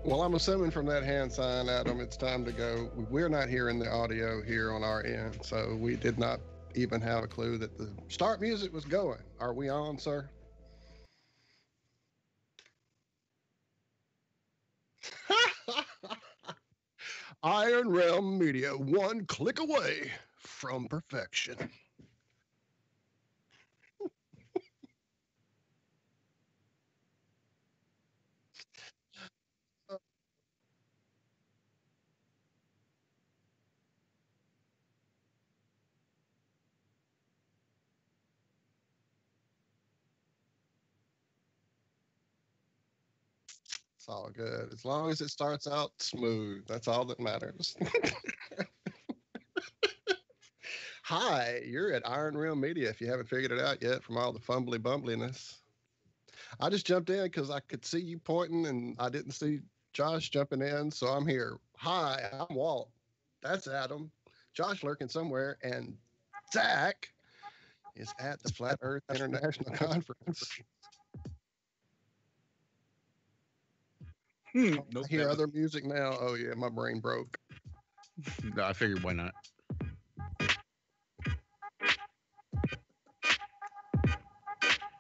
Well, I'm assuming from that hand sign, Adam, it's time to go. We're not hearing the audio here on our end, so we did not even have a clue that the start music was going. Are we on, sir? Iron Realm Media, one click away from perfection. It's all good. As long as it starts out smooth, that's all that matters. Hi, you're at Iron Realm Media if you haven't figured it out yet from all the fumbly bumbliness. I just jumped in because I could see you pointing and I didn't see Josh jumping in, so I'm here. Hi, I'm Walt. That's Adam. Josh lurking somewhere, and Zack is at the Flat Earth International Conference. Nope, I hear other music now. Oh yeah, my brain broke. No, I figured why not.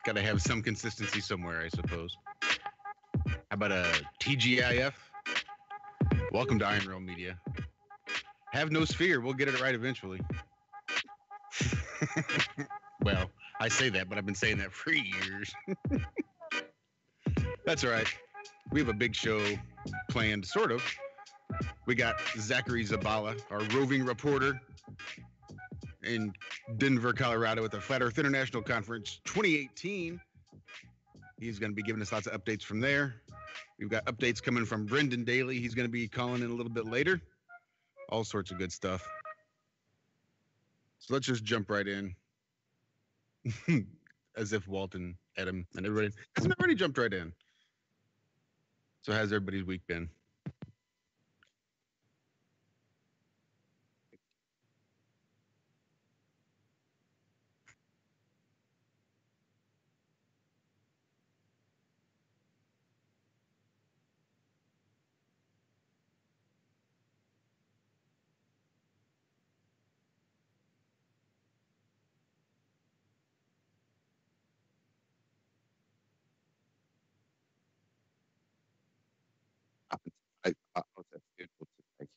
Got to have some consistency somewhere, I suppose. How about a TGIF? Welcome to Iron Realm Media. Have no fear, we'll get it right eventually. Well, I say that, but I've been saying that for years. That's all right. We have a big show planned, sort of. We got Zachary Zabala, our roving reporter in Denver, Colorado at the Flat Earth International Conference 2018. He's going to be giving us lots of updates from there. We've got updates coming from Brendan Daly. He's going to be calling in a little bit later. All sorts of good stuff. So let's just jump right in. As if Walt and Adam and everybody hasn't already jumped right in. So how's everybody's week been? I was at funeral today.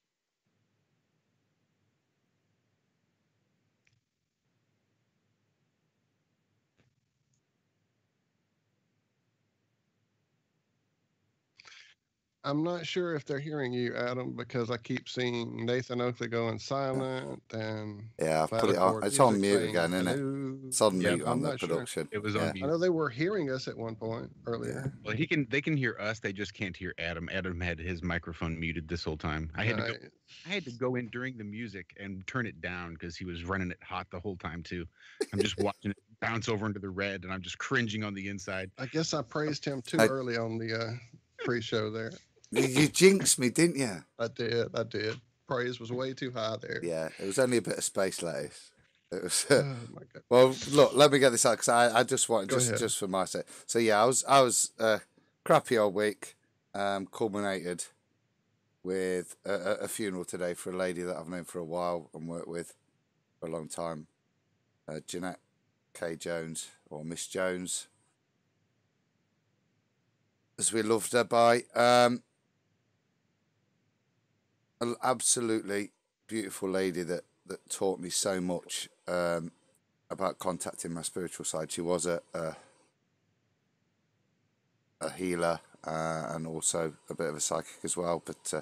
I'm not sure if they're hearing you, Adam, because I keep seeing Nathan Oakley going silent and Yeah, I've put it on. Cloudboard It's on music mute saying again, isn't it? hello. It's on Yeah, mute I'm on the not sure. production. It was Yeah. on I mute. know they were hearing us at one point earlier. Well, they can hear us. They just can't hear Adam. Adam had his microphone muted this whole time. I had to go in during the music and turn it down because he was running it hot the whole time too. I'm just watching it bounce over into the red, and I'm just cringing on the inside. I guess I praised him too I- early on the pre-show there. You jinxed me, didn't you? I did. Praise was way too high there. Yeah, it was only a bit of space lettuce. It was. Oh my god. Well, look, let me get this out because I just want Go ahead. just for my sake. So yeah, I was crappy old week. Culminated with a funeral today for a lady that I've known for a while and worked with for a long time, Jeanette K. Jones, or Miss Jones, as we loved her by. An absolutely beautiful lady that taught me so much about contacting my spiritual side. She was a healer and also a bit of a psychic as well, but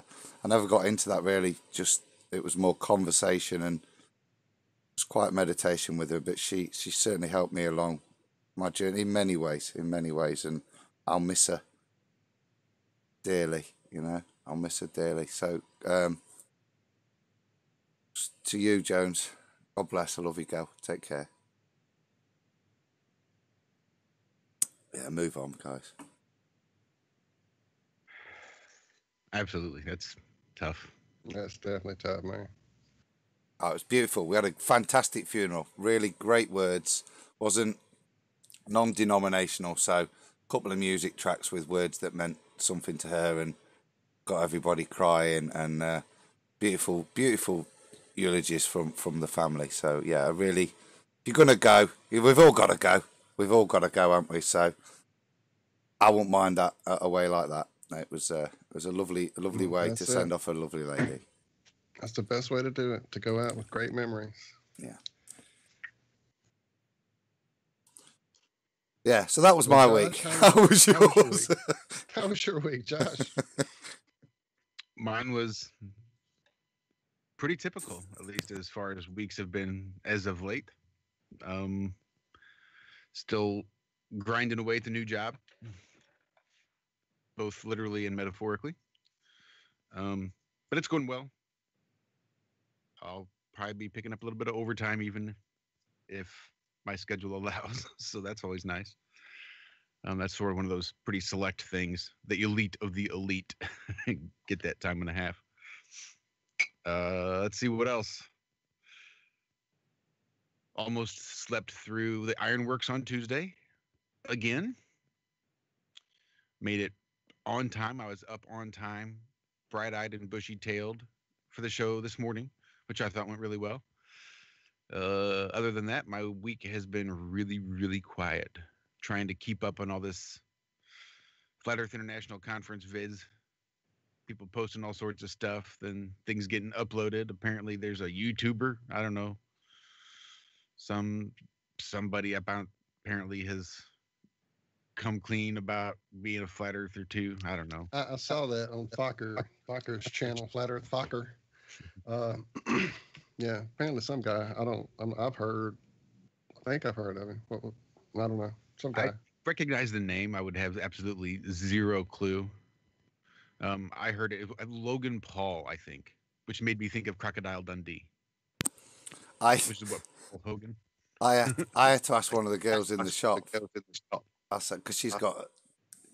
I never got into that really. Just it was more conversation and it was quite meditation with her, but she certainly helped me along my journey in many ways, and I'll miss her dearly, I'll miss her dearly. So to you, Jones, God bless. I love you, girl. Take care. Yeah, move on, guys. Absolutely, that's tough. That's definitely tough, man. Oh, it was beautiful. We had a fantastic funeral. Really great words. Wasn't non-denominational, so a couple of music tracks with words that meant something to her, and got everybody crying, and beautiful, beautiful eulogies from the family. So yeah, really, if you're gonna go, we've all got to go. We've all got to go, haven't we? So I won't mind that away like that. It was a lovely way to send off a lovely lady. That's the best way to do it. To go out with great memories. Yeah. Yeah, so that was my week. How was yours? How was your week, Josh? Mine was pretty typical, at least as far as weeks have been as of late. Still grinding away at the new job, both literally and metaphorically. But it's going well. I'll probably be picking up a little bit of overtime even if my schedule allows. So that's always nice. That's sort of one of those pretty select things. The elite of the elite get that time and a half. Let's see what else. Almost slept through the Ironworks on Tuesday again. Made it on time. I was up on time, bright-eyed and bushy-tailed for the show this morning, which I thought went really well. Other than that, my week has been really, really quiet. Trying to keep up on all this Flat Earth International Conference vids. People posting all sorts of stuff, then things getting uploaded. Apparently there's a YouTuber, I don't know, somebody apparently has come clean about being a flat earther too. I don't know. I saw that on Thocker's channel, Flat Earth Thocker. Yeah, apparently some guy. I think I've heard of him. I don't know. Some guy. I recognize the name. I would have absolutely zero clue. I heard it. Logan Paul, I think, which made me think of Crocodile Dundee. Which is what, Paul Hogan? I had to ask one of the girls in the shop. I said, because she's got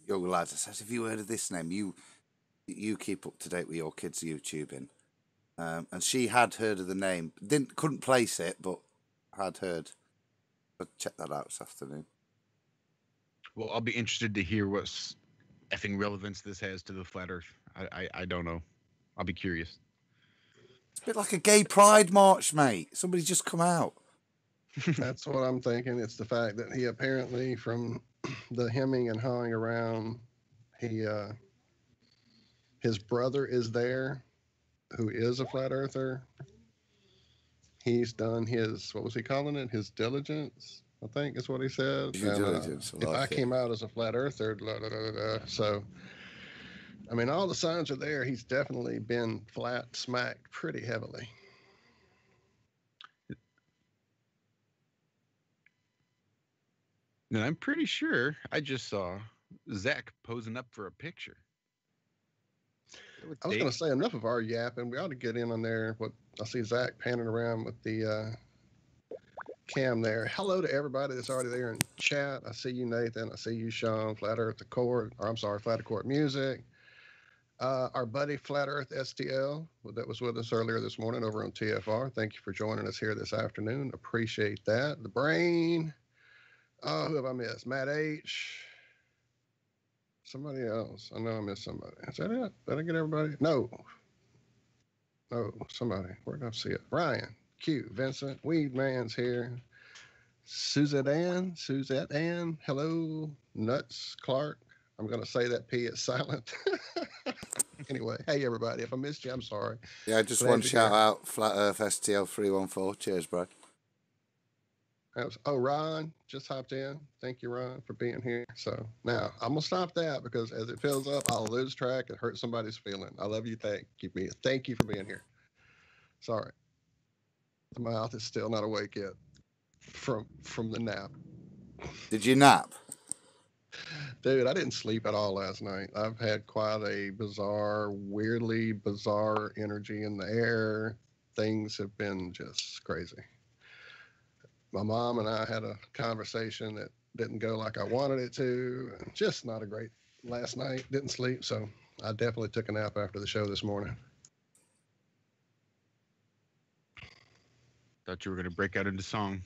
young lads. I said, have you heard of this name? You keep up to date with your kids' YouTubing. And she had heard of the name. Couldn't place it, but had heard. But check that out this afternoon. Well, I'll be interested to hear what effing relevance this has to the flat Earth. I don't know. I'll be curious. It's a bit like a gay pride march, mate. Somebody's just come out. That's what I'm thinking. It's the fact that he apparently, from the hemming and hawing around, his brother is there, who is a flat earther. He's done his, what was he calling it? His diligence, I think is what he said. Due diligence. If I came out as a flat earther, so, I mean, all the signs are there. He's definitely been flat smacked pretty heavily. And I'm pretty sure I just saw Zack posing up for a picture. I was going to say, enough of our yapping. We ought to get in on there. I see Zack panning around with the cam there. Hello to everybody that's already there in chat. I see you, Nathan. I see you, Sean. Flat Earth Accord. Flat Accord Music. Our buddy Flat Earth STL that was with us earlier this morning over on TFR. Thank you for joining us here this afternoon. Appreciate that. The Brain. Oh, who have I missed? Matt H. Somebody else. I know I missed somebody. Is that it? Did I get everybody? No, somebody. Where did I see it? Ryan, Q, Vincent, Weed Man's here. Suzette Ann. Hello. Nuts, Clark. I'm going to say that P is silent. Anyway, hey, everybody. If I missed you, I'm sorry. Yeah, just one shout out. Flat Earth STL 314. Cheers, bro. Ron just hopped in. Thank you, Ron, for being here. So now I'm gonna stop that because as it fills up, I'll lose track and hurt somebody's feeling. I love you. Thank you for being here. Sorry, the mouth is still not awake yet from the nap. Did you nap? Dude, I didn't sleep at all last night. I've had quite a weirdly bizarre energy in the air. Things have been just crazy. My mom and I had a conversation that didn't go like I wanted it to. Just not a great last night. Didn't sleep, so I definitely took a nap after the show this morning. Thought you were going to break out into song.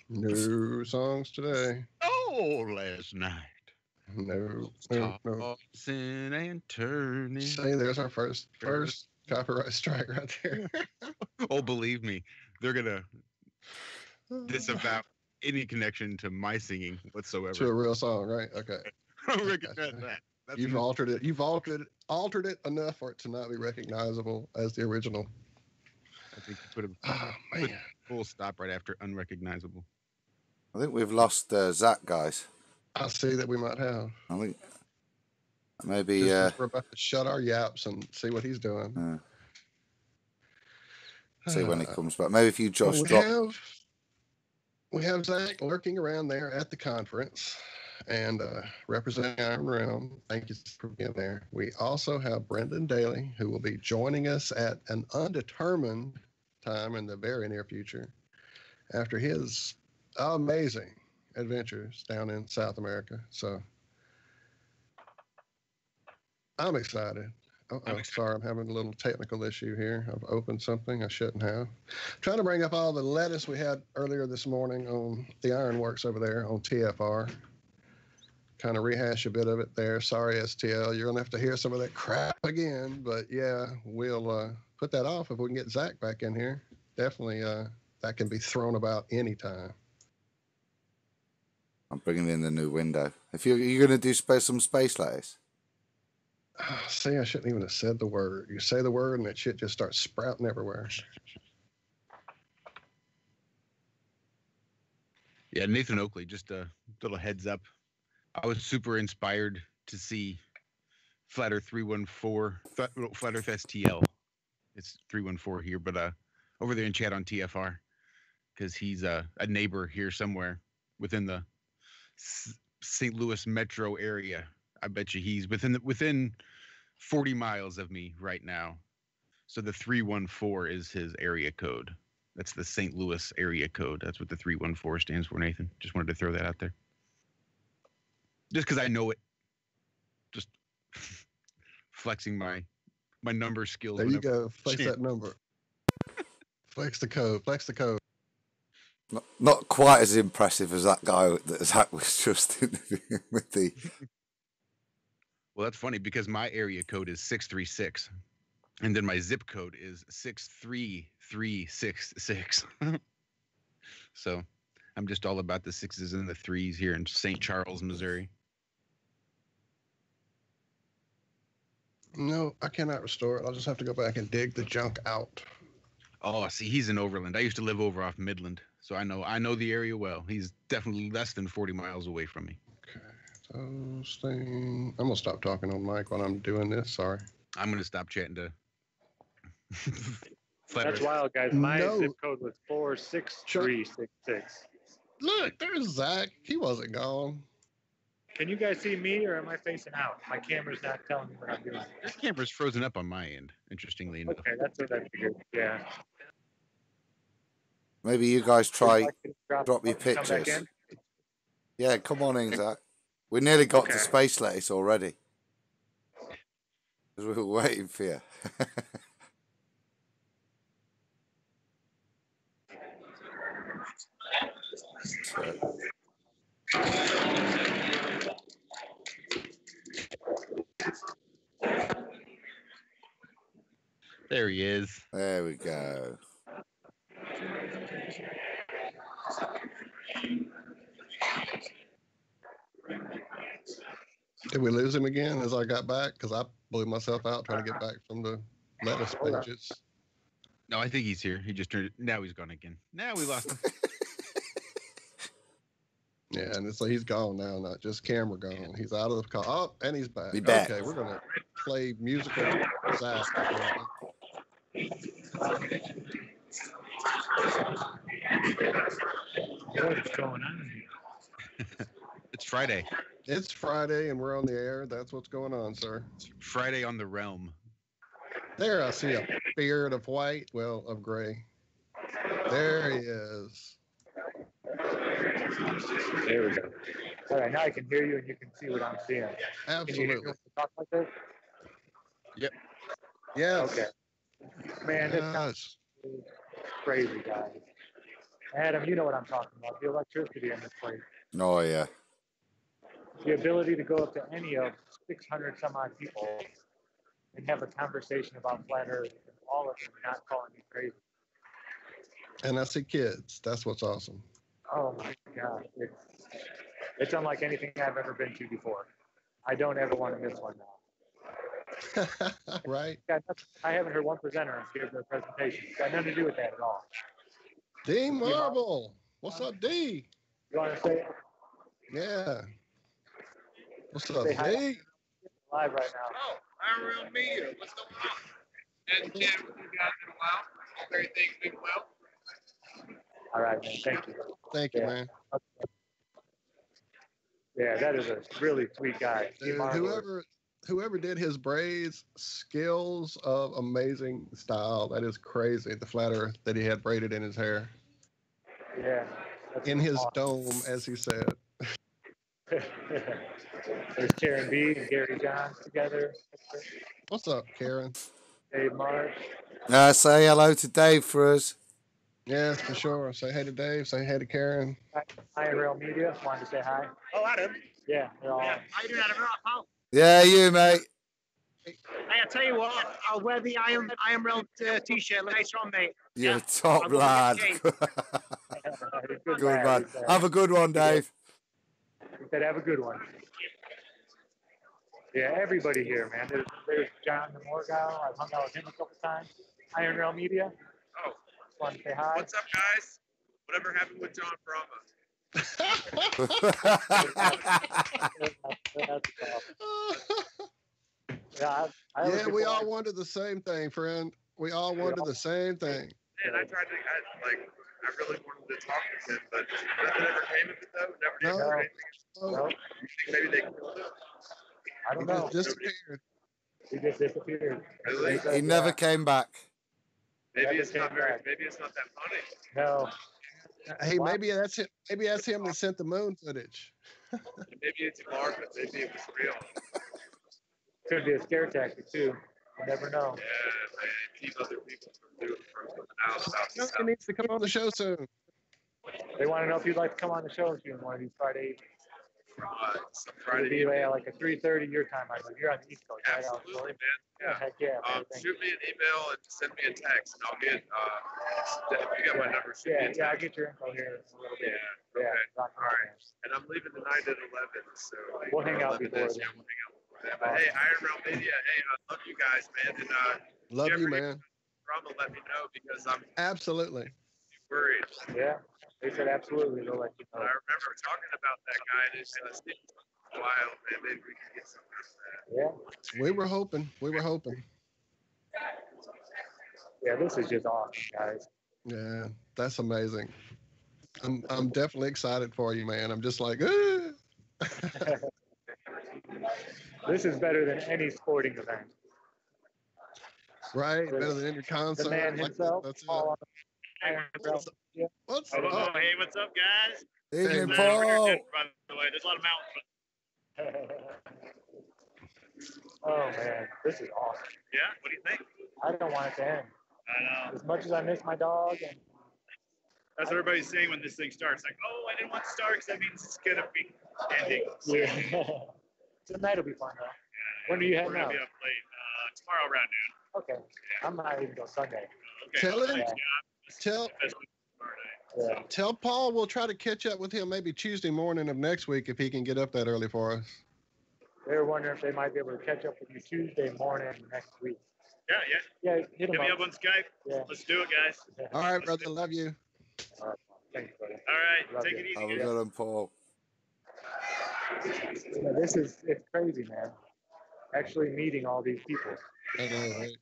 New songs today. Oh, last night. No. Tossing and turning. See, there's our first copyright strike right there. Oh, believe me, they're gonna disavow any connection to my singing whatsoever. To a real song, right? Okay. I don't recognize that. You've altered it. You've altered it enough for it to not be recognizable as the original. I think you put a full stop right after unrecognizable. I think we've lost Zack, guys. I see that we might have. I think maybe we're about to shut our yaps and see what he's doing. See when he comes back. Maybe if you just drop. We have Zack lurking around there at the conference and representing Iron Realm. Thank you for being there. We also have Brendan Daly, who will be joining us at an undetermined time in the very near future after his amazing adventures down in South America. So I'm excited. Sorry, I'm having a little technical issue here. I've opened something I shouldn't have. Trying to bring up all the lettuce we had earlier this morning on the Ironworks over there on TFR. Kind of rehash a bit of it there. Sorry, STL. You're going to have to hear some of that crap again. But yeah, we'll put that off if we can get Zack back in here. Definitely that can be thrown about anytime. I'm bringing in the new window. If you're going to do some space lettuce. See, I shouldn't even have said the word. You say the word and that shit just starts sprouting everywhere. Yeah, Nathan Oakley, just a little heads up. I was super inspired to see Flat Earth 314, Flat Earth STL. It's 314 here, but over there in chat on TFR, because he's a neighbor here somewhere within the St. Louis metro area. I bet you he's within 40 miles of me right now. So the 314 is his area code. That's the St. Louis area code. That's what the 314 stands for, Nathan. Just wanted to throw that out there. Just because I know it. Just flexing my number skills. There you go. Flex that number. Flex the code. Flex the code. Not quite as impressive as that guy that Zack was just interviewing with the... Well, that's funny because my area code is 636. And then my zip code is 63366. So I'm just all about the sixes and the threes here in St. Charles, Missouri. No, I cannot restore it. I'll just have to go back and dig the junk out. Oh, see, he's in Overland. I used to live over off Midland, so I know the area well. He's definitely less than 40 miles away from me. Okay, toasting. I'm gonna stop talking on mic while I'm doing this. Sorry. I'm gonna stop chatting to. That's wild, guys. My zip code was 46366. Look, there's Zack. He wasn't gone. Can you guys see me, or am I facing out? My camera's not telling me what I'm doing. This camera's frozen up on my end, interestingly enough. Okay, that's what I figured. Yeah. Maybe you guys try drop your pictures. Yeah, come on in, Zack. We nearly got to space lettuce already. Because we were waiting for you. There he is. There we go. Did we lose him again as I got back? Because I blew myself out trying to get back from the lettuce pages. No, I think he's here. He just turned it. Now he's gone again. Now we lost him. Yeah, and it's like he's gone now, not just camera gone. He's out of the call. Oh, and he's back. Be back. Okay, we're going to play musical Zack. What's going on? It's Friday. It's Friday, and we're on the air. That's what's going on, sir. It's Friday on the realm. There, I see a beard of white, well, of gray. There he is. There we go. All right, now I can hear you and you can see what I'm seeing. Absolutely. Can you talk like this? Yep. Yes. Okay. Man, this sounds crazy, guys. Adam, you know what I'm talking about. The electricity in this place. Oh, yeah. the ability to go up to any of 600 some odd people and have a conversation about flat Earth, and all of them not calling me crazy. And I see kids. That's what's awesome. Oh my God, it's unlike anything I've ever been to before. I don't ever want to miss one now. Right? I haven't heard one presenter give their presentation. It's got nothing to do with that at all. D Marble. What's up, D? You want to say Yeah. What's up, Say hi. D? live right now? Oh, I'm Real Media. What's going on? Hadn't chatted with you guys in a while. Hope everything's been well. All right, man. Thank you. Thank you, Yeah. man. Yeah, that is a really sweet guy. Dude, whoever did his braids, skills of amazing style. That is crazy. The flat earth that he had braided in his hair. Yeah. In his dome, as he said. There's Karen B and Gary Johns together. What's up, Karen? Dave Marsh. Say hello to Dave for us. Yes, for sure. Say hey to Dave. Say hey to Karen. Hi, Real Media. Wanted to say hi. Oh, Adam. Yeah, they're all. How you doing, Adam? Pal? Yeah, you, mate. Hey, I tell you what, I'll wear the I am Real t-shirt later on, mate. You're Yeah. a top I will lad. get Good man. Have a good one, Dave. He said, have a good one. Yeah, everybody here, man. There's John the Morgal. I've hung out with him a couple times. Iron Rail Media. Oh, Just wanted to say hi. what's up, guys? Whatever happened with John Brahma? Yeah, we all wanted the same thing, friend. We all wanted the same thing. Man, I really wanted to talk to him, but nothing ever came of it, though. Never did No. hear anything. Oh, You think maybe they killed him? I he don't know. just disappeared. He just disappeared. Really? He never came back. Maybe it's not that funny. No. Hey, maybe that's it. Maybe that's him that sent the moon footage. Maybe it's Marvin. Maybe it was real. Could be a scare tactic, too. You never know. Yeah, man. Keep other people from doing from out south to He south. needs to come on the show soon. They want to know if you'd like to come on the show soon one of these Friday evenings. Some It'll Friday be evening. like a 3:30 your time. I know you're on the East Coast, right? Absolutely, man. Yeah. Heck yeah. Man. Thank you. Shoot me an email and send me a text, and I'll get. If you got my number, shoot me a Yeah, I'll text. get your info here in a little bit. Yeah. Okay. rock All on, right. man. And I'm leaving tonight at 11, so We'll hang out 11 before is, then. yeah, we'll hang out before that. But hey, Iron Realm Media, hey, I love you guys, man, and Love you, Jeffrey, man. Drama, let me know because I'm Absolutely. worried. Yeah, they said absolutely. They'll let you I know. remember talking about that guy, and it's wild, man. Maybe we can get something out of that. Yeah, We were hoping. We were hoping. yeah. This is just awesome, guys. Yeah, that's amazing. I'm definitely excited for you, man. I'm just like, ah. This is better than any sporting event. Right? Better than any concert. The man like himself. That's it. Paul Iron Realm. Yeah. What's Oh, up? hey, what's up, guys? Evening, man. Paul. By the way, there's a lot of mountains. Oh man, this is awesome. Yeah, what do you think? I don't want it to end. I know. As much as I miss my dog, and That's what everybody's saying when this thing starts. Like, oh, I didn't want to start because that means it's gonna be ending. yeah. Tonight will be fun though. When are you We're heading gonna out? be up late. Tomorrow around noon. Okay, I'm not even go Sunday. Okay. Tell him. Yeah, Tell that's tomorrow night. Yeah. tell Paul we'll try to catch up with him maybe Tuesday morning of next week if he can get up that early for us. They were wondering if they might be able to catch up with you Tuesday morning next week. Yeah. Yeah, hit Hit them me up. up on Skype. Yeah. Let's do it, guys. All right, brother. Love you. All right. Thanks, buddy. All right. Love Take you. it easy. Have a guys. good one, Paul. It's crazy, man. Actually meeting all these people. I know, right?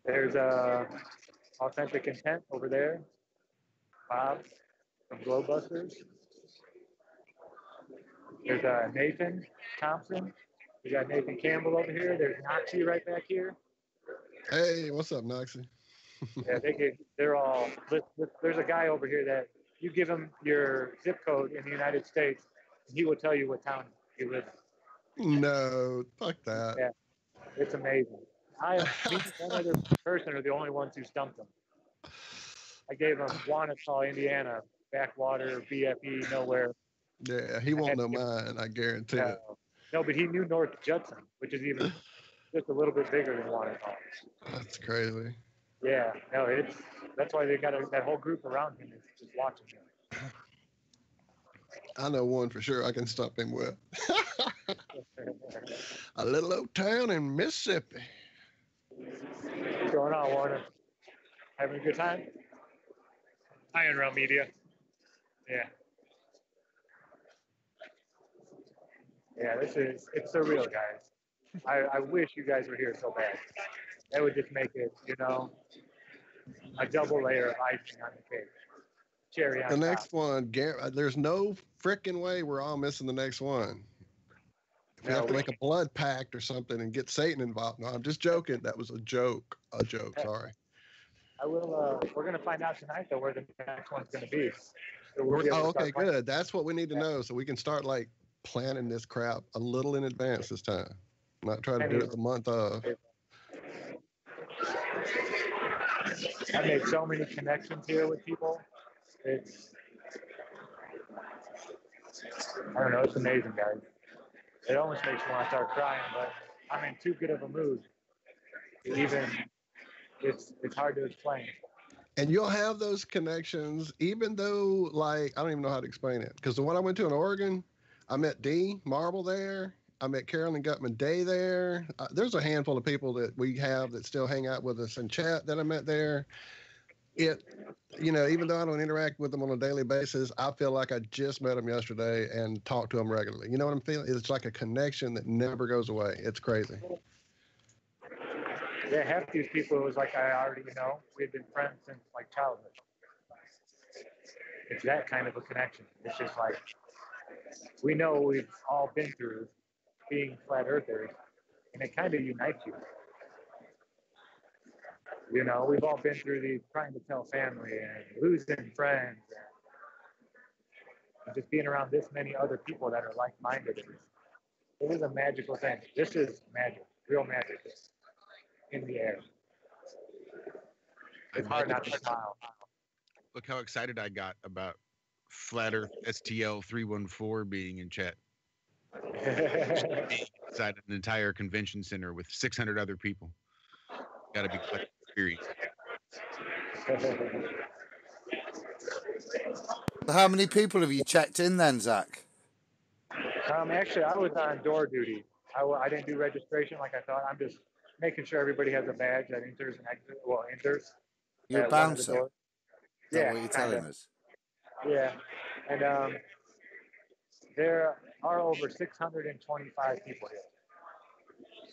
There's Authentic Intent over there. Bob from Glowbusters. There's Nathan Thompson. We got Nathan Campbell over here. There's Noxie right back here. Hey, what's up, Noxie? Yeah, they're all. There's a guy over here that you give him your zip code in the United States, and he will tell you what town you live in. No, fuck that. Yeah. It's amazing. Me and one other person are the only ones who stumped him. I gave him Wanacall, Indiana, backwater, BFE, nowhere. Yeah, he won't know mine. I guarantee it. No, but he knew North Judson, which is even just a little bit bigger than Wanacom. That's crazy. Yeah, no, that's why they got that whole group around him is just watching him. I know one for sure I can stop him with. A little old town in Mississippi. What's going on, Warner? Having a good time? Iron Realm Media. Yeah. Yeah, it's surreal, guys. I wish you guys were here so bad. That would just make it, a double layer of icing on the cake. Cherry on The top. next one, there's no freaking way we're all missing the next one. If we have to make a blood pact or something and get Satan involved. No, I'm just joking. That was a joke. A joke, sorry. I will. We're gonna find out tonight though where the next one's gonna be. So okay, good. That's what we need to know so we can start like planning this crap a little in advance this time. Not try to do it the month of. I made so many connections here with people. I don't know. It's amazing, guys. It almost makes me want to start crying, but I'm in too good of a mood. It's hard to explain. And you'll have those connections, even though, like, I don't even know how to explain it. Because the one I went to in Oregon, I met Dee Marble there. I met Carolyn Gutman Day there. There's a handful of people that we have that still hang out with us in chat that I met there. Even though I don't interact with them on a daily basis, I feel like I just met them yesterday and talk to them regularly. You know what I'm feeling? It's like a connection that never goes away. It's crazy. Yeah, half these people, it was like I already know. We've been friends since like childhood. It's that kind of a connection. It's just like we know we've all been through being flat earthers, and it kind of unites you. We've all been through these trying to tell family and losing friends and just being around this many other people that are like-minded. It is a magical thing. This is magic, real magic in the air. It's hard not to smile. Look how excited I got about Flat Earth STL 314 being in chat. Inside an entire convention center with 600 other people. Got to be quite experience. How many people have you checked in then, Zach? Actually, I was on door duty. I didn't do registration like I thought. I'm just making sure everybody has a badge that enters and exits. Well, enters. You're a bouncer. Is that yeah, what you're telling us? Yeah, and there are over 625 people here.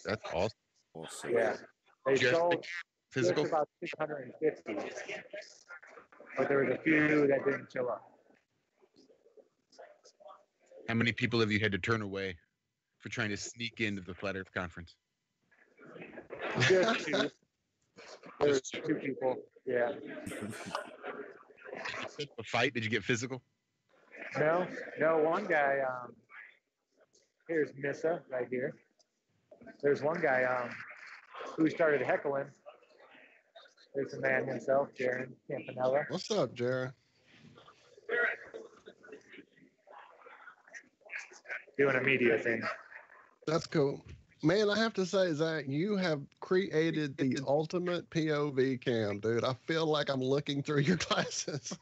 That's awesome. Yeah, they sold physical about 650, but there was a few that didn't show up. How many people have you had to turn away for trying to sneak into the Flat Earth conference? Just two. There's two people. Yeah. A fight? Did you get physical? No. One guy. Here's Missa right here. There's one guy who started heckling. There's the man himself, Jaron Campanella. What's up, Jaron? Doing a media thing. That's cool. Man, I have to say, Zach, you have created the ultimate POV cam, dude. I feel like I'm looking through your glasses.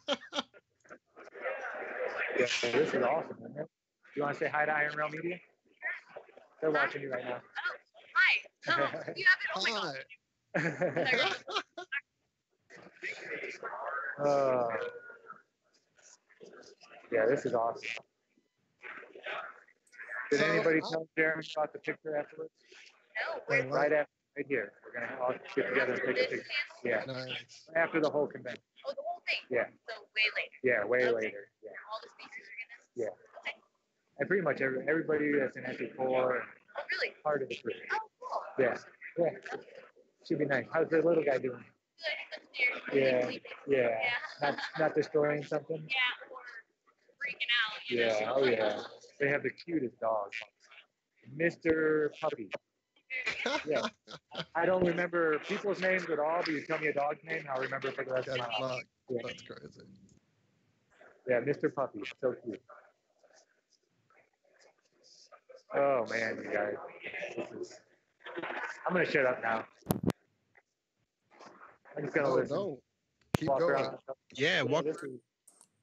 Yeah, this is awesome, man. You want to say hi to Iron Realm Media? They're watching you right now. Oh, hi. You have it. Oh my God. Yeah, this is awesome. Did anybody tell Jeremy about the picture afterwards? No. Right here. We're gonna all get together and take a picture. Yeah. Nice. After the whole convention. Oh, the whole thing. Yeah. So way later. Yeah, way later. Yeah. All the speakers are gonna. Yeah. Okay. And pretty much everybody that's in SE4 Oh, really? part of the crew. Oh, cool. Yeah. Yeah. Should be nice. How's the little guy doing? Good. Yeah. Yeah. Yeah. Not destroying something. Yeah. Or freaking out. Yeah. Oh yeah. They have the cutest dog, Mr. Puppy. Yeah. I don't remember people's names at all, but you tell me a dog's name, and I'll remember for the rest of my life. Yeah. That's crazy. Yeah, Mr. Puppy, so cute. Oh man, you guys. I'm gonna shut up now. I'm just gonna No, listen. don't. Keep Walk going. around. Yeah, walk. This is,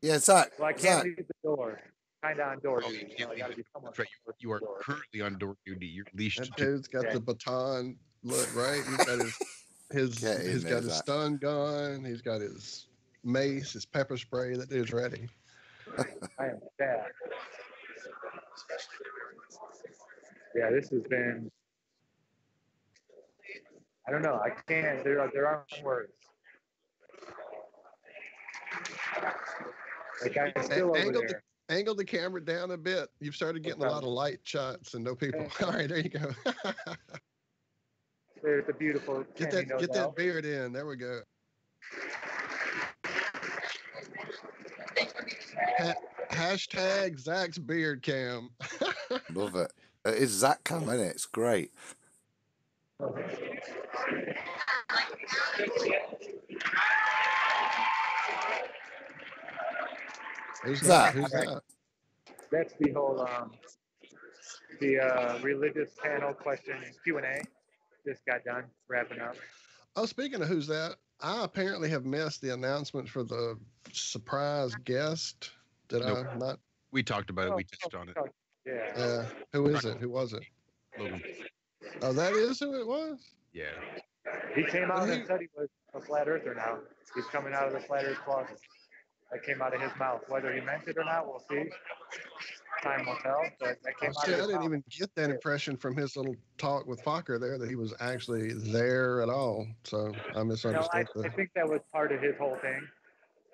Yeah, Zach. well, I can't Zach. leave the door. Kind of on door Oh, duty. you So can't I leave gotta it. be somewhat. That's right. You are door. currently on door duty. You're leashed. That to- dude's got Yeah. the baton. Look, right? He's got Get in he's there, got his Zach. stun gun. He's got his mace, his pepper spray. That dude's ready. I am sad. Yeah, this has been. I don't know. I can't. There aren't words. Like I'm still over there. Angle the camera down a bit. You've started getting a lot of light shots and no people. All right, there you go. There's the beautiful. Get Kenny that Nodell. beard in. There we go. Hashtag Zach's beard cam. Love it. It is Zach cam, isn't it? It's great. Who's Zach. Who's that? That's the whole the religious panel question Q&A just got done wrapping up. Oh, speaking of who's that, I apparently have missed the announcement for the surprise guest. Did Nope. I not? We talked about it. We touched on it. Yeah. Who is it? Who was it? Logan. Oh, that is who it was? Yeah. He came out and said he was a flat earther now. He's coming out of the flat earth closet. That came out of his mouth. Whether he meant it or not, we'll see. Time will tell. But that came out See, of I his didn't mouth. even get that impression from his little talk with Fokker there that he was actually there at all. So I No, misunderstood. I think that was part of his whole thing.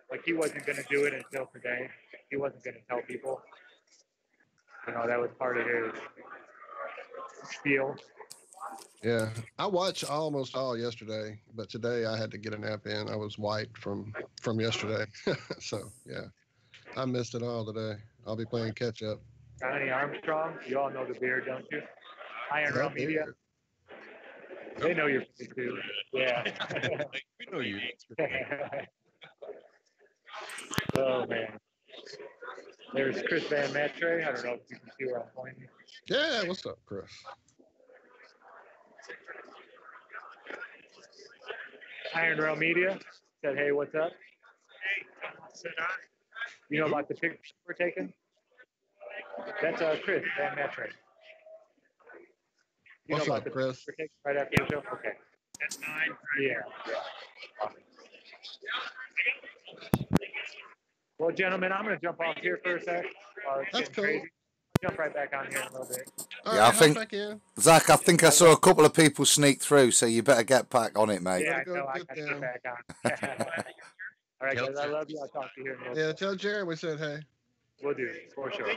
Like he wasn't going to do it until today. He wasn't going to tell people. You know, that was part of his spiel. Yeah, I watched almost all yesterday, but today I had to get a nap in. I was wiped from yesterday, so yeah, I missed it all today. I'll be playing catch up. Johnny Armstrong, you all know the beard, don't you? Iron Rail Media. They know you're from too. Yeah. We know you. Oh man. There's Chris Van Matre. I don't know if you can see where I'm pointing. Yeah, what's up, Chris? Iron Rail Media said, "Hey, what's up?" Hey, said I. You know about the picture we're taking? That's Chris Van Matre. You What's know up, about the Chris? picture we're taking right after the show? Okay. That's 9. Yeah. Well, gentlemen, I'm going to jump off here for a sec. It's That's getting cool. crazy. Jump right back on here in a little bit. All Yeah, right, I think- hop back in. Zach, I think I saw a couple of people sneak through, so you better get back on it, mate. Yeah, I Gotta go know. I get got to them. get back on. All right, guys. I love you. I'll talk to you here in a little Yeah, bit. tell Jerry we said hey. We'll do. For sure.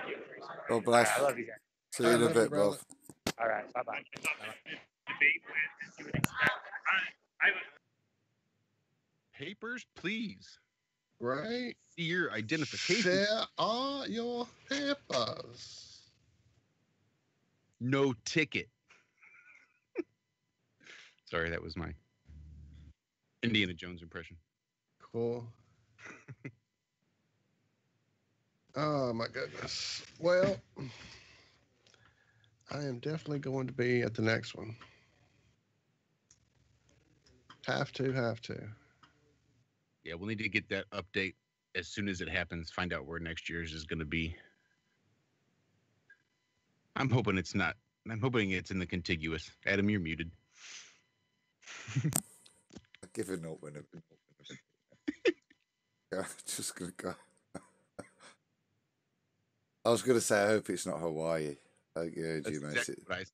God bless. I love you guys. See you in a Love you, bit, brother. bro. All right. Bye-bye. Debate with, as you would expect. I Papers, please. Right? See your identification. Share all your papers. No ticket. Sorry, that was my Indiana Jones impression. Cool. Oh my goodness. Well, I am definitely going to be at the next one. Have to. Yeah, we'll need to get that update as soon as it happens. Find out where next year's is going to be. I'm hoping it's not. I'm hoping it's in the contiguous. Adam, you're muted. Giving up when yeah, just gonna go. I was gonna say I hope it's not Hawaii. I heard you, mate. Exactly what I said.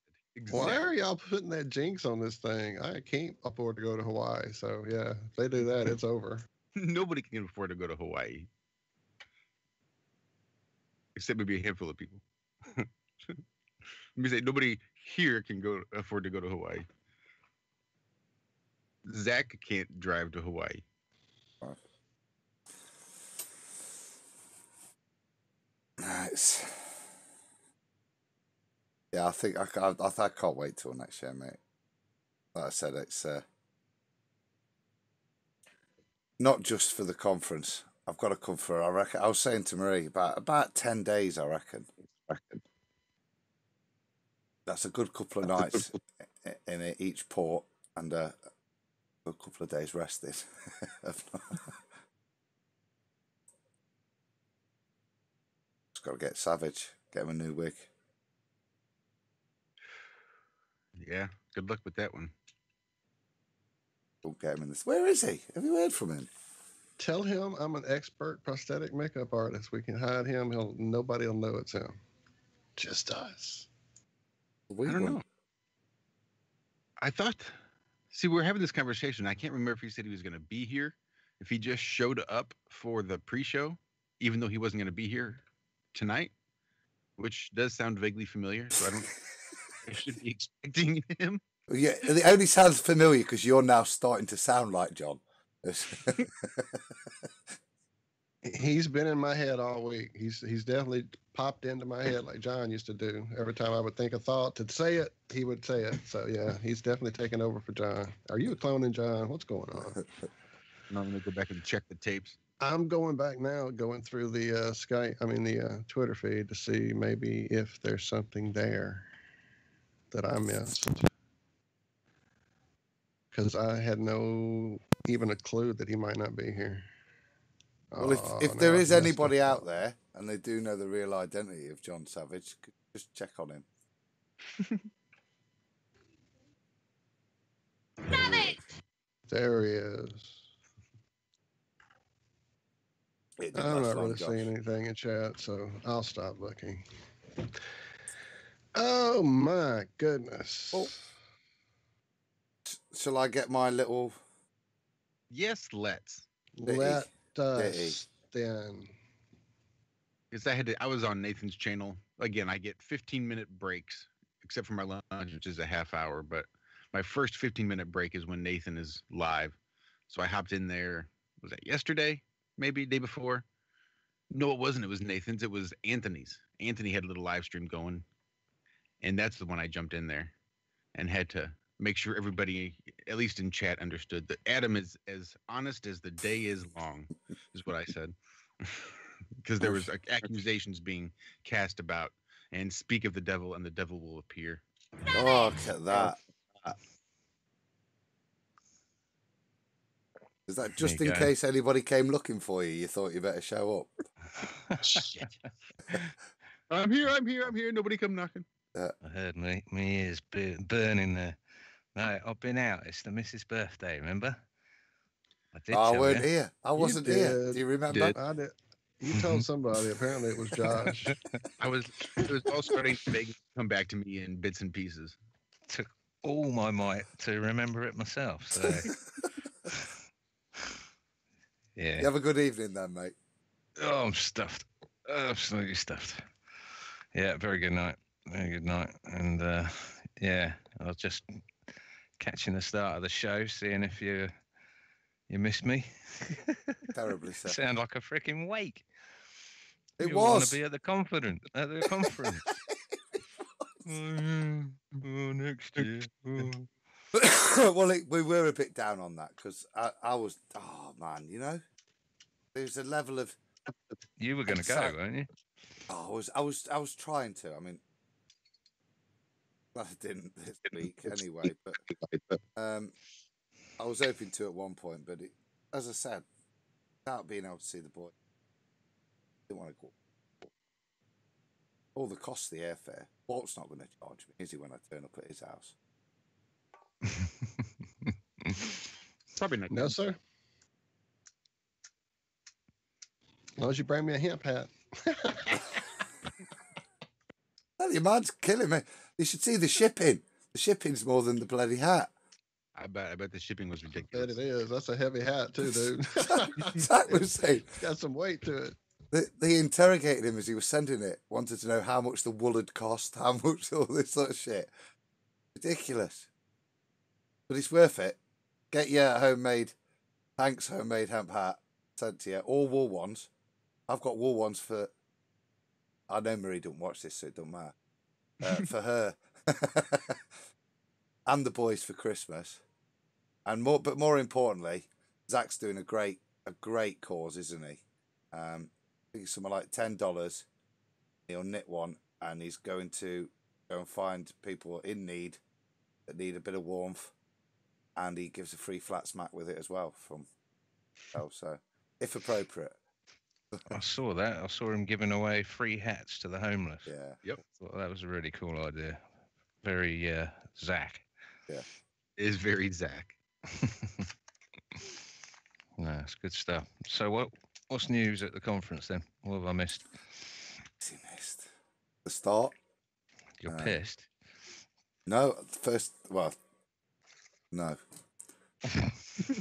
Why Exactly. are y'all putting that jinx on this thing? I can't afford to go to Hawaii. So yeah, if they do that, it's over. Nobody can afford to go to Hawaii. Except maybe a handful of people. Let me say, nobody here can afford to go to Hawaii. Zach can't drive to Hawaii. Nice. Yeah, I think I can't wait till next year, mate. Like I said, it's not just for the conference. I've got to come for. I reckon. I was saying to Marie about 10 days. I reckon. That's a good couple of nights in each port and a couple of days rested. Just got to get Savage, get him a new wig. Yeah, good luck with that one. Don't get him in this. Where is he? Have you heard from him? Tell him I'm an expert prosthetic makeup artist. We can hide him. Nobody will know it's him. Just us. I don't know. I thought, see, we were having this conversation. I can't remember if he said he was going to be here, if he just showed up for the pre-show, even though he wasn't going to be here tonight, which does sound vaguely familiar. So I should be expecting him. Yeah, it only sounds familiar because you're now starting to sound like John. He's been in my head all week. He's definitely popped into my head like John used to do. Every time I would think a thought to say it, he would say it. So yeah, he's definitely taken over for John. Are you cloning John? What's going on? I'm going to go back and check the tapes. I'm going back now, going through the the Twitter feed to see maybe if there's something there that I missed. Because I had even a clue that he might not be here. Well, if there is anybody out there and they do know the real identity of John Savage, just check on him. Savage! There he is. I'm not really seeing anything in chat, so I'll stop looking. Oh my goodness. Oh. Shall I get my little... Yes, let's. Let us then. Because I was on Nathan's channel. Again, I get 15-minute breaks, except for my lunch, which is a half hour. But my first 15-minute break is when Nathan is live. So I hopped in there. Was that yesterday? Maybe day before? No, it wasn't. It was Nathan's. It was Anthony's. Anthony had a little live stream going. And that's the one I jumped in there and had to make sure everybody, at least in chat, understood that Adam is as honest as the day is long, is what I said. Because there was accusations being cast about, and speak of the devil and the devil will appear. Oh, look at that. Is that just in case anybody came looking for you? You thought you better show up? Shit. I'm here. Nobody come knocking. I heard my ears burning there. No, I've been out. It's the missus' birthday, remember? I weren't here. I wasn't here. Do you remember? I did. You told somebody. Apparently it was Josh. It was all starting to come back to me in bits and pieces. Took all my might to remember it myself. So yeah. You have a good evening then, mate. Oh, I'm stuffed. Absolutely stuffed. Yeah, very good night. Very good night. And yeah, I was just catching the start of the show, seeing if you missed me. Terribly so. Sound like a freaking wake. It you was. Want to be at the conference. Next year. Well, we were a bit down on that because I was. Oh man, there's a level of. You were going to go, weren't you? Oh, I was trying to. I mean, well, I didn't this week anyway, but I was hoping to at one point. But as I said, without being able to see the boy, I didn't want to go. All the cost of the airfare. Walt's not going to charge me, is he, when I turn up at his house? Probably not. No, sir. As long as you bring me a hemp hat. Well, your man's killing me. You should see the shipping. The shipping's more than the bloody hat. I bet the shipping was I ridiculous. bet it is. That's a heavy hat too, dude. Zack was saying. It's got some weight to it. They interrogated him as he was sending it. Wanted to know how much the wool had cost, how much all this sort of shit. Ridiculous. But it's worth it. Get your homemade hemp hat sent to you. All wool ones. I've got wool ones for... I know Marie don't watch this, so it don't matter. For her. And the boys for Christmas. But more importantly, Zach's doing a great cause, isn't he? I think it's something like $10. He'll knit one, and he's going to go and find people in need that need a bit of warmth, and he gives a free flat smack with it as well from. So, if appropriate. I saw that. I saw him giving away free hats to the homeless. Yeah. Yep. Thought that was a really cool idea. Very Zack. Yeah. It is very Zack. No, it's good stuff. So what's news at the conference then? What have I missed? He missed the start. You're pissed. No, first. Well, no.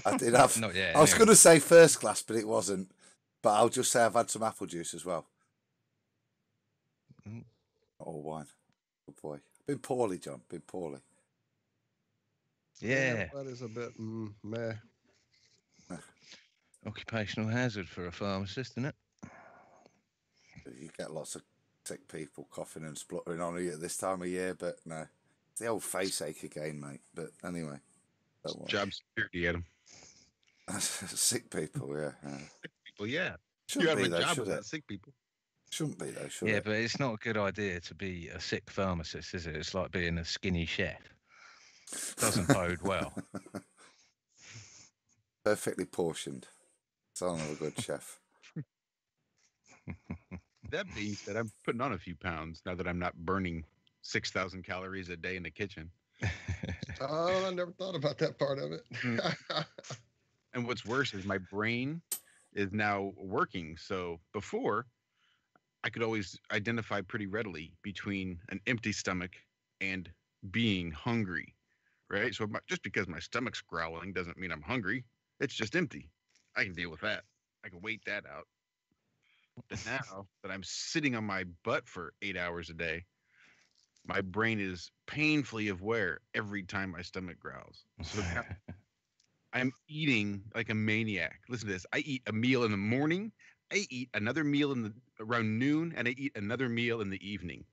I did have. Not yet. I was going to say first class, but it wasn't. But I'll just say I've had some apple juice as well. Or wine. Good boy. Been poorly, John. Been poorly. Yeah. That is a bit meh. Occupational hazard for a pharmacist, isn't it? You get lots of sick people coughing and spluttering on you at this time of year, but no. It's the old face ache again, mate. But anyway. Job security, Adam. Sick people, yeah. Sick people, yeah. Shouldn't you be have a though, job should without it? sick people. Shouldn't be though, should Yeah, it? but it's not a good idea to be a sick pharmacist, is it? It's like being a skinny chef. Doesn't bode well. Perfectly portioned. Son of a good chef. That being said, I'm putting on a few pounds now that I'm not burning 6,000 calories a day in the kitchen. Oh, I never thought about that part of it. And what's worse is my brain is now working. So before, I could always identify pretty readily between an empty stomach and being hungry, right? So just because my stomach's growling doesn't mean I'm hungry. It's just empty. I can deal with that. I can wait that out. But now that I'm sitting on my butt for 8 hours a day, my brain is painfully aware every time my stomach growls. So now I'm eating like a maniac. Listen to this. I eat a meal in the morning. I eat another meal around noon, and I eat another meal in the evening.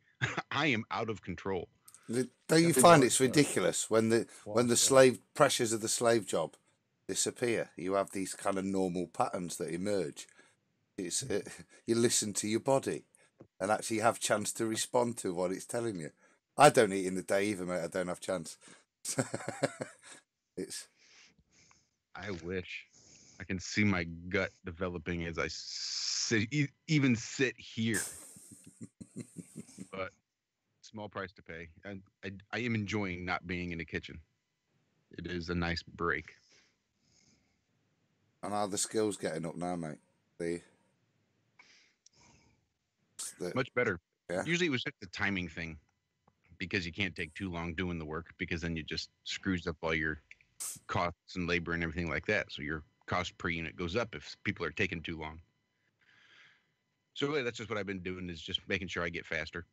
I am out of control. Don't you find it's ridiculous when the slave pressures of the slave job disappear? You have these kind of normal patterns that emerge. You listen to your body and actually have chance to respond to what it's telling you. I don't eat in the day either, mate. I don't have chance. I wish. I can see my gut developing as I even sit here. But small price to pay. And I am enjoying not being in the kitchen. It is a nice break. And how the skills getting up now, mate? Much better. Yeah. Usually it was just a timing thing because you can't take too long doing the work because then you just screws up all your costs and labor and everything like that. So your cost per unit goes up if people are taking too long. So really that's just what I've been doing is just making sure I get faster,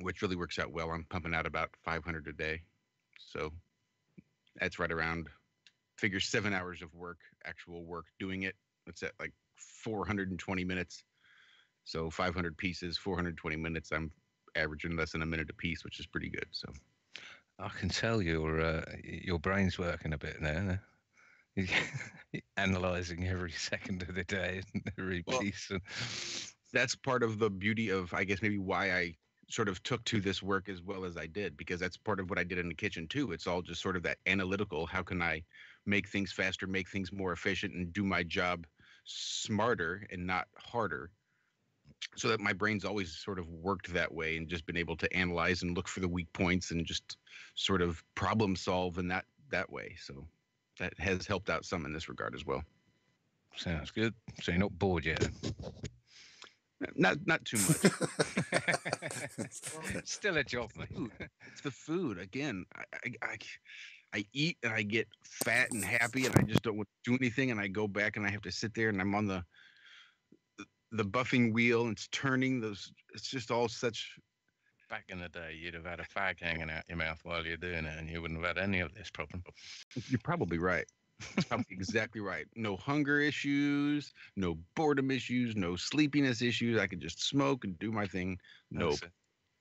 which really works out well. I'm pumping out about 500 a day. So that's right around, figure 7 hours of work, actual work doing it. It's at like 420 minutes. So 500 pieces, 420 minutes. I'm averaging less than a minute a piece, which is pretty good. So I can tell your brain's working a bit now. Analyzing every second of the day and every piece. That's part of the beauty of, I guess, maybe why I sort of took to this work as well as I did, because that's part of what I did in the kitchen too. It's all just sort of that analytical. How can I make things faster, make things more efficient, and do my job smarter and not harder? So that my brain's always sort of worked that way and just been able to analyze and look for the weak points and just sort of problem solve in that way. So that has helped out some in this regard as well. Sounds good. So you're not bored yet? Not too much. Still a job, mate. It's the food. Again, I eat and I get fat and happy and I just don't want to do anything, and I go back and I have to sit there and I'm on the buffing wheel and it's turning those. It's just all such. Back in the day, you'd have had a fag hanging out your mouth while you're doing it, and you wouldn't have had any of this problem. You're probably right. That's probably exactly right. No hunger issues, no boredom issues, no sleepiness issues. I could just smoke and do my thing. No,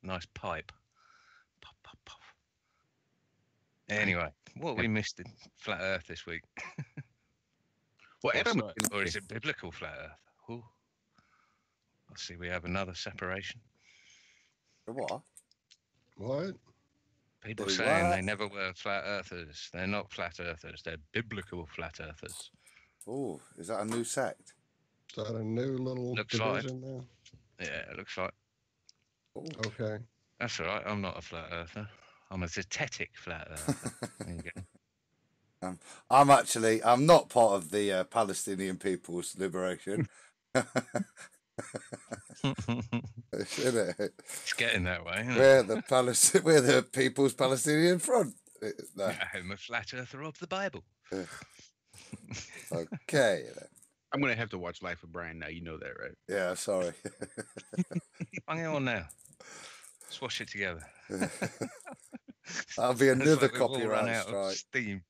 nice pipe. Puff, puff, puff. Anyway, what we missed in Flat Earth this week? Well, Adam, or is it biblical Flat Earth? Ooh. I see we have another separation. What? What? People They saying what? they never were flat earthers. They're not flat earthers. They're biblical flat earthers. Oh, is that a new sect? Is that a new little Looks like. division now? Yeah, it looks like. Oh. Okay. That's all right. I'm not a flat earther. I'm a zetetic flat earther. There you go. I'm not part of the Palestinian People's Liberation. Isn't it? It's getting that way, isn't it? We're the People's Palestinian Front. No. I'm a flat earther of the Bible. Okay. I'm gonna have to watch Life of Brian now. You know that, right? Yeah, sorry. Hang on now. Let's watch it together. That'll be another Like we've all run copyright out of strike. steam.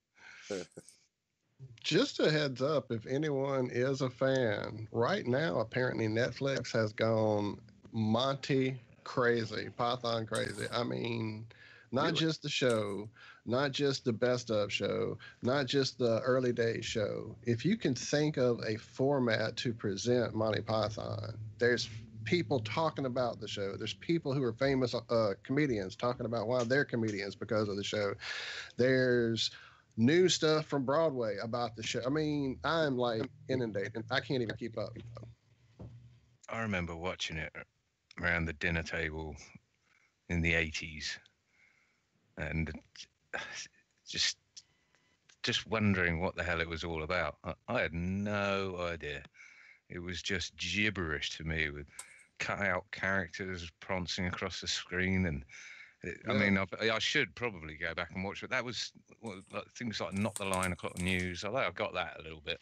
Just a heads up, if anyone is a fan, right now apparently Netflix has gone Monty crazy, Python crazy. I mean, not Really? just the show, not just the best of show, not just the early days show. If you can think of a format to present Monty Python, there's people talking about the show. There's people who are famous comedians talking about why they're comedians because of the show. There's new stuff from Broadway about the show. I mean, I'm like inundated. I can't even keep up. I remember watching it around the dinner table in the 80s and just wondering what the hell it was all about. I had no idea. It was just gibberish to me with cut out characters prancing across the screen. And I mean, I should probably go back and watch it. That was like, things like Not the Line O'Clock News. I think I got that a little bit.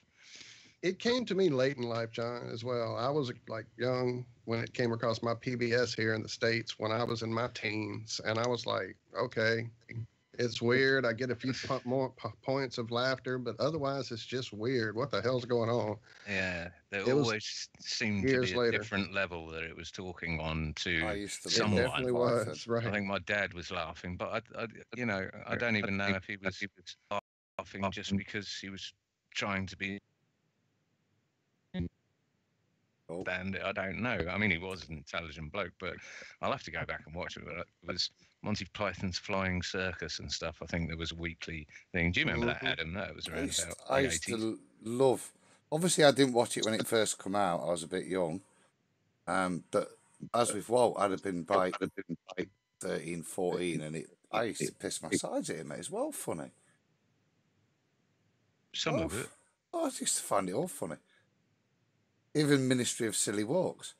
It came to me late in life, John, as well. I was like young when it came across my PBS here in the States when I was in my teens. And I was like, okay, it's weird. I get a few more points of laughter, but otherwise it's just weird. What the hell's going on? Yeah, there It was always seemed to years be a later. different level that it was talking on to I used to It someone. definitely was, right. I think my dad was laughing, but I don't even know if he was laughing just because he was trying to be. And I don't know. I mean, he was an intelligent bloke, but I'll have to go back and watch it. But it was Monty Python's Flying Circus and stuff. I think there was a weekly thing. Do you remember that, Adam? That was around about I the used 80s. to love. Obviously, I didn't watch it when it first came out. I was a bit young. But as with Walt, I'd have been by 13, 14, and I used to piss my sides at him. It was well funny. Some of it. I used to find it all funny. Even Ministry of Silly Walks.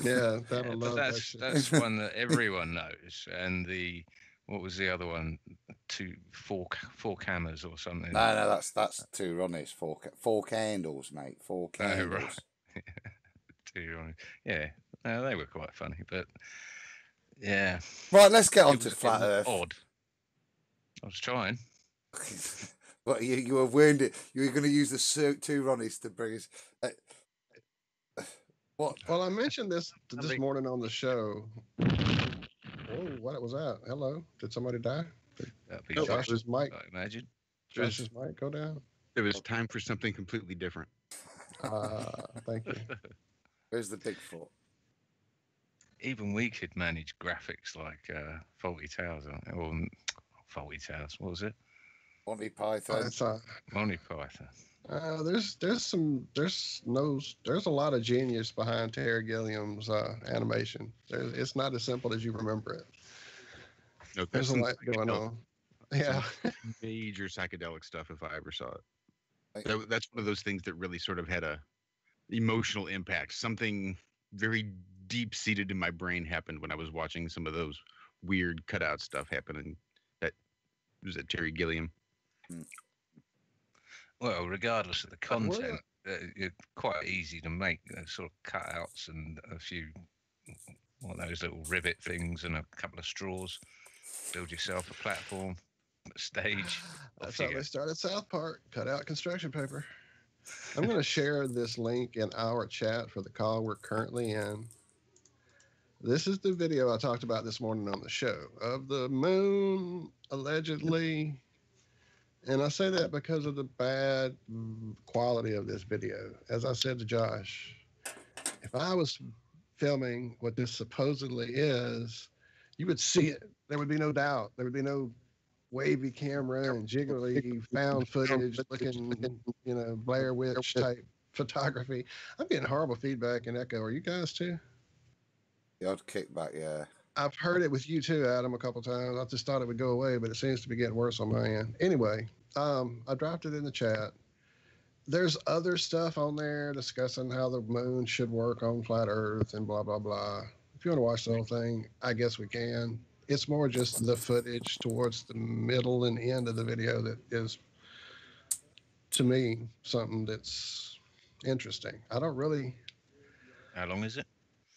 Yeah, Yeah, but that's one that everyone knows. And what was the other one? Four cameras or something. No, that's two Ronnies. Four candles, mate. Four candles. Oh, right. Two Ronnies. Yeah, no, they were quite funny, but yeah. Right, let's get on to Flat Earth. Odd. I was trying. But you were wounded. You were going to use the two Ronnies to bring us. What? Well, I mentioned this morning on the show. Oh, what was that? Hello? Did somebody die? That'd be Josh's mic. I imagine. Josh's mic go down? It was time for something completely different. Thank you. Where's the Bigfoot? Even we could manage graphics like Faulty Towers, or Faulty Towers. What was it? Monty Python. Monty Python. There's a lot of genius behind Terry Gilliam's animation. It's not as simple as you remember it. No, There's a lot going on. Yeah. Major psychedelic stuff if I ever saw it. That's one of those things that really sort of had a emotional impact. Something very deep seated in my brain happened when I was watching some of those weird cutout stuff happening. That was at Terry Gilliam. Well, regardless of the content, it's quite easy to make sort of cutouts and a few those little rivet things and a couple of straws. Build yourself a platform, a stage. That's how they started South Park. Cut out construction paper. I'm going to share this link in our chat for the call we're currently in. This is the video I talked about this morning on the show of the moon, allegedly. And I say that because of the bad quality of this video. As I said to Josh, if I was filming what this supposedly is, You would see it. There would be no doubt. There would be no wavy camera and jiggly found footage looking, Blair Witch type photography. I'm getting horrible feedback and echo. Are you guys too? The odd kickback, yeah. I've heard it with you too, Adam, a couple times. I just thought it would go away, but it seems to be getting worse on my end. Anyway, I dropped it in the chat. There's other stuff on there discussing how the moon should work on flat Earth and blah, blah, blah. If you want to watch the whole thing, I guess we can. It's more just the footage towards the middle and end of the video that is, to me, something that's interesting. I don't really. How long is it?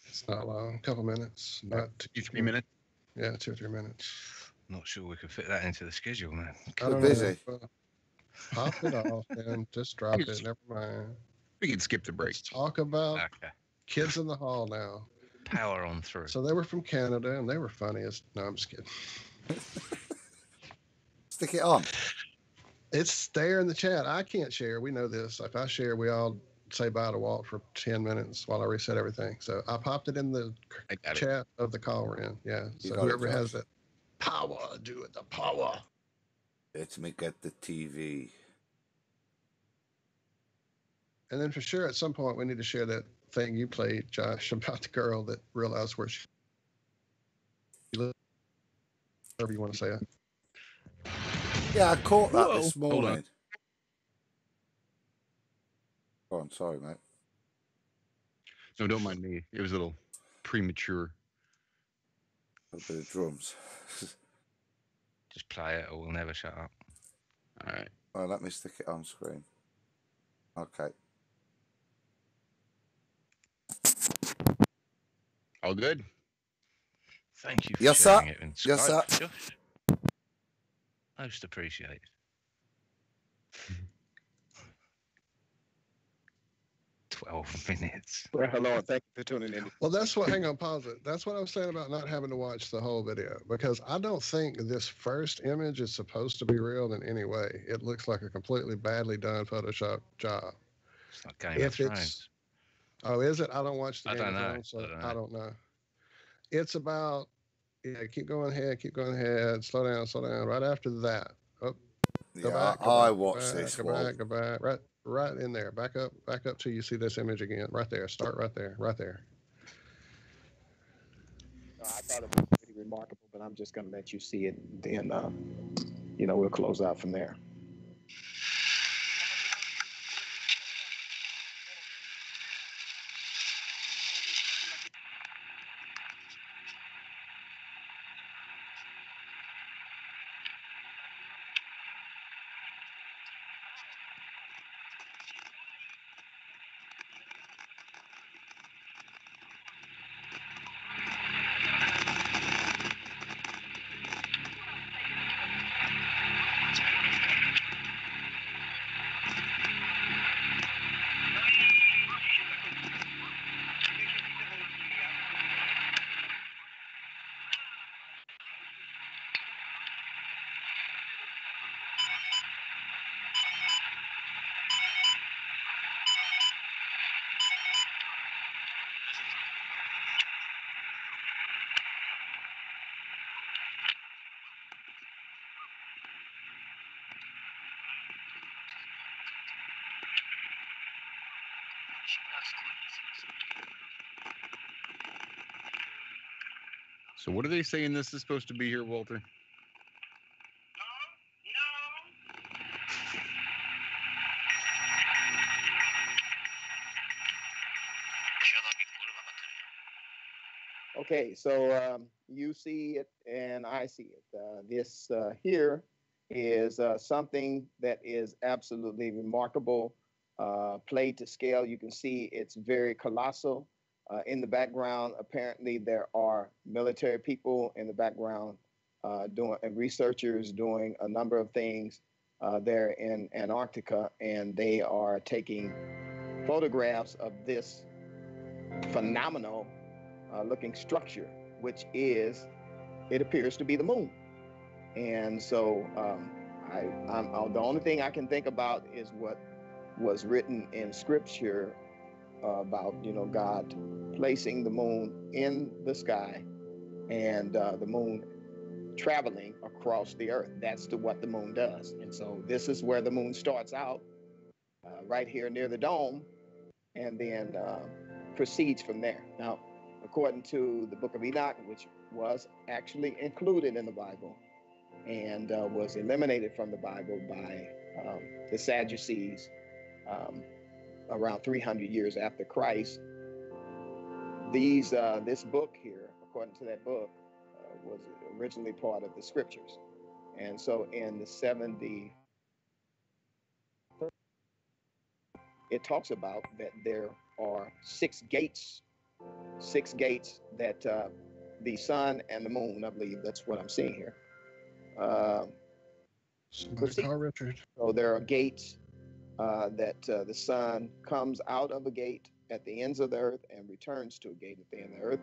It's not long, a couple minutes. Not 2-3 minutes. Yeah, 2 or 3 minutes. Not sure we could fit that into the schedule, man. I don't busy. know. Pop it off and just drop it. Never mind. We can skip the break. Let's talk about Okay. Kids in the Hall now. Power on through. So they were from Canada and they were funny as. No, I'm just kidding. Stick it on. It's there in the chat. I can't share. We know this. If I share, we all say bye to Walt for 10 minutes while I reset everything. So I popped it in the chat of the call we're in. Yeah. So whoever has that power, do it. The power. Let me get the TV. And then for sure, at some point, we need to share that thing you played, Josh, about the girl that realized where she lived. Whatever you want to say it. Yeah, I caught that Whoa. this Hold on. morning. Go on, sorry, mate. No, don't mind me. It was a little premature. A bit of drums. Just play it or we'll never shut up. All right. Well, let me stick it on screen. Okay. All good? Thank you for Yes, sharing sir. it in Yes, Skype, sir. Josh. Most appreciated. 12 minutes. Well, hello, and thank you for tuning in. Well, that's what, hang on, pause it. That's what I was saying about not having to watch the whole video, because I don't think this first image is supposed to be real in any way. It looks like a completely badly done Photoshop job. It's not Game of Thrones. It's, oh, is it? I don't watch the I Game don't of know. Thrones, so I I don't don't know. It's about, keep going ahead, slow down. Right after that. Oh, go Yeah, back. I watched this. Go Walt. back. Right in there. Back up till you see this image again. Right there. Start right there. I thought it was pretty remarkable, but I'm just going to let you see it. Then, we'll close out from there. So what are they saying this is supposed to be here, Walter? Okay, so you see it and I see it. This here is something that is absolutely remarkable, played to scale. You can see it's very colossal. In the background, apparently there are military people in the background and researchers doing a number of things there in Antarctica, and they are taking photographs of this phenomenal looking structure, which is, it appears to be the moon. And so the only thing I can think about is what was written in scripture about, God placing the moon in the sky and the moon traveling across the earth. That's what the moon does. And so this is where the moon starts out, right here near the dome, and then proceeds from there. Now, according to the book of Enoch, which was actually included in the Bible and was eliminated from the Bible by the Sadducees around 300 years after Christ, this book here, according to that book, was originally part of the scriptures. And so in the 70, it talks about that there are six gates that the sun and the moon, I believe that's what I'm seeing here. Somebody call Richard. So there are gates that the sun comes out of a gate at the ends of the earth and returns to a gate at the end of the earth.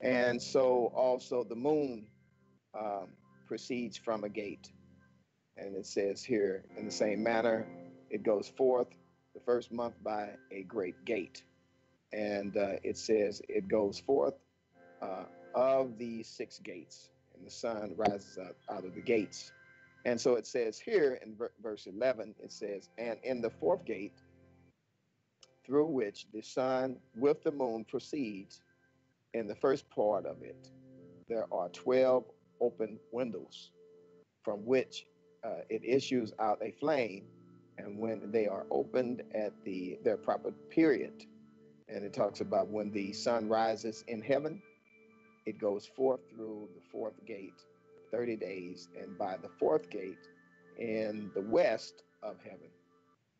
And so also the moon proceeds from a gate. And it says here, in the same manner, it goes forth the first month by a great gate. And it says it goes forth of the six gates, and the sun rises up out of the gates. And so it says here in verse 11, it says, and in the fourth gate, through which the sun with the moon proceeds, in the first part of it, there are 12 open windows from which it issues out a flame. And when they are opened at their proper period, and it talks about when the sun rises in heaven, it goes forth through the fourth gate 30 days, and by the fourth gate in the west of heaven,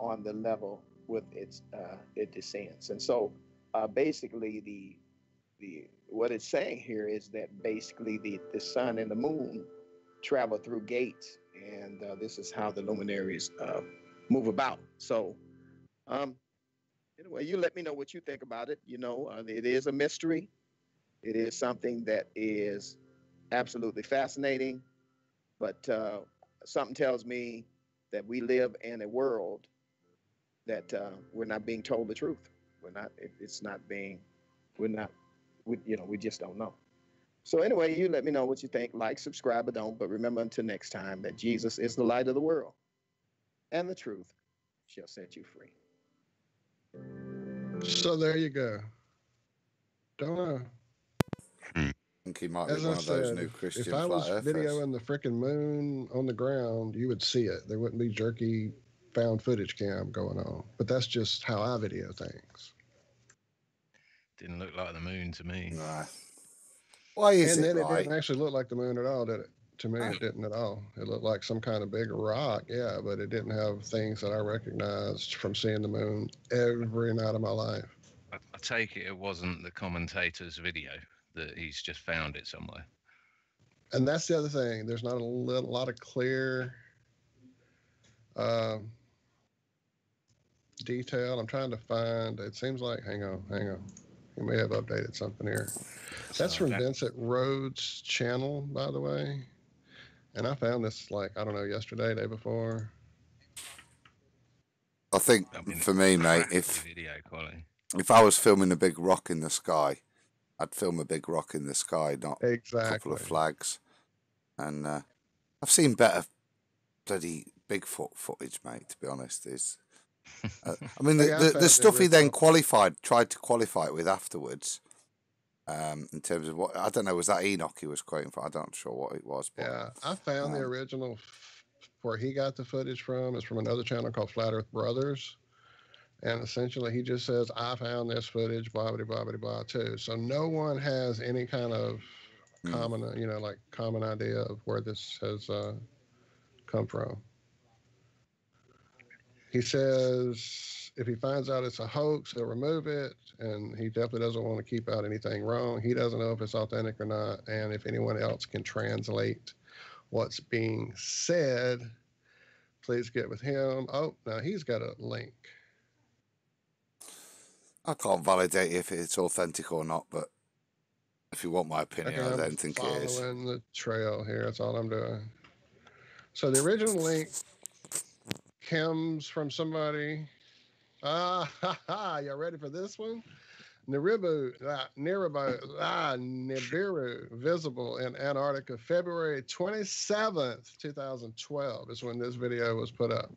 on the level with it descends. And so basically what it's saying here is that basically the sun and the moon travel through gates, and this is how the luminaries move about. So anyway, you let me know what you think about it. You know, it is a mystery. It is something that is absolutely fascinating, but something tells me that we live in a world that we're not being told the truth. We just don't know. So anyway, you let me know what you think. Like, subscribe, or don't. But remember, until next time, that Jesus is the light of the world, and the truth shall set you free. So there you go. Don't know. I think he might be As one I of those said, new Christian if I was flat earthers. videoing the freaking moon on the ground, you would see it. There wouldn't be jerky found footage cam going on. But that's just how I video things. Didn't look like the moon to me. Right. Why is And it then it right? didn't actually look like the moon at all, did it? To me, it didn't at all. It looked like some kind of big rock, yeah, but it didn't have things that I recognized from seeing the moon every night of my life. I take it wasn't the commentator's video, that he's just found it somewhere. And that's the other thing. There's not a lot of clear detail. I'm trying to find, it seems like, hang on. He may have updated something here. That's from Vincent Rhodes' channel, by the way. And I found this, like, I don't know, yesterday, day before. I think for me, mate, if I was filming a big rock in the sky, I'd film a big rock in the sky, not a couple of flags. And I've seen better bloody Bigfoot footage, mate, to be honest. I mean, the stuff he then tried to qualify it with afterwards, in terms of what, I don't know, was that Enoch he was quoting for? I'm not sure what it was. But, yeah, I found the original where he got the footage from is from another channel called Flat Earth Brothers. And essentially he just says, I found this footage, blah, blah, blah, blah, blah, too. So no one has any kind of common idea of where this has come from. He says if he finds out it's a hoax, he'll remove it, and he definitely doesn't want to keep out anything wrong. He doesn't know if it's authentic or not, and if anyone else can translate what's being said, please get with him. Oh, now he's got a link. I can't validate if it's authentic or not, but if you want my opinion, I don't think it is. Following the trail here, that's all I'm doing. So the original link comes from somebody. Y'all ready for this one? Nibiru, visible in Antarctica, February 27th, 2012 is when this video was put up.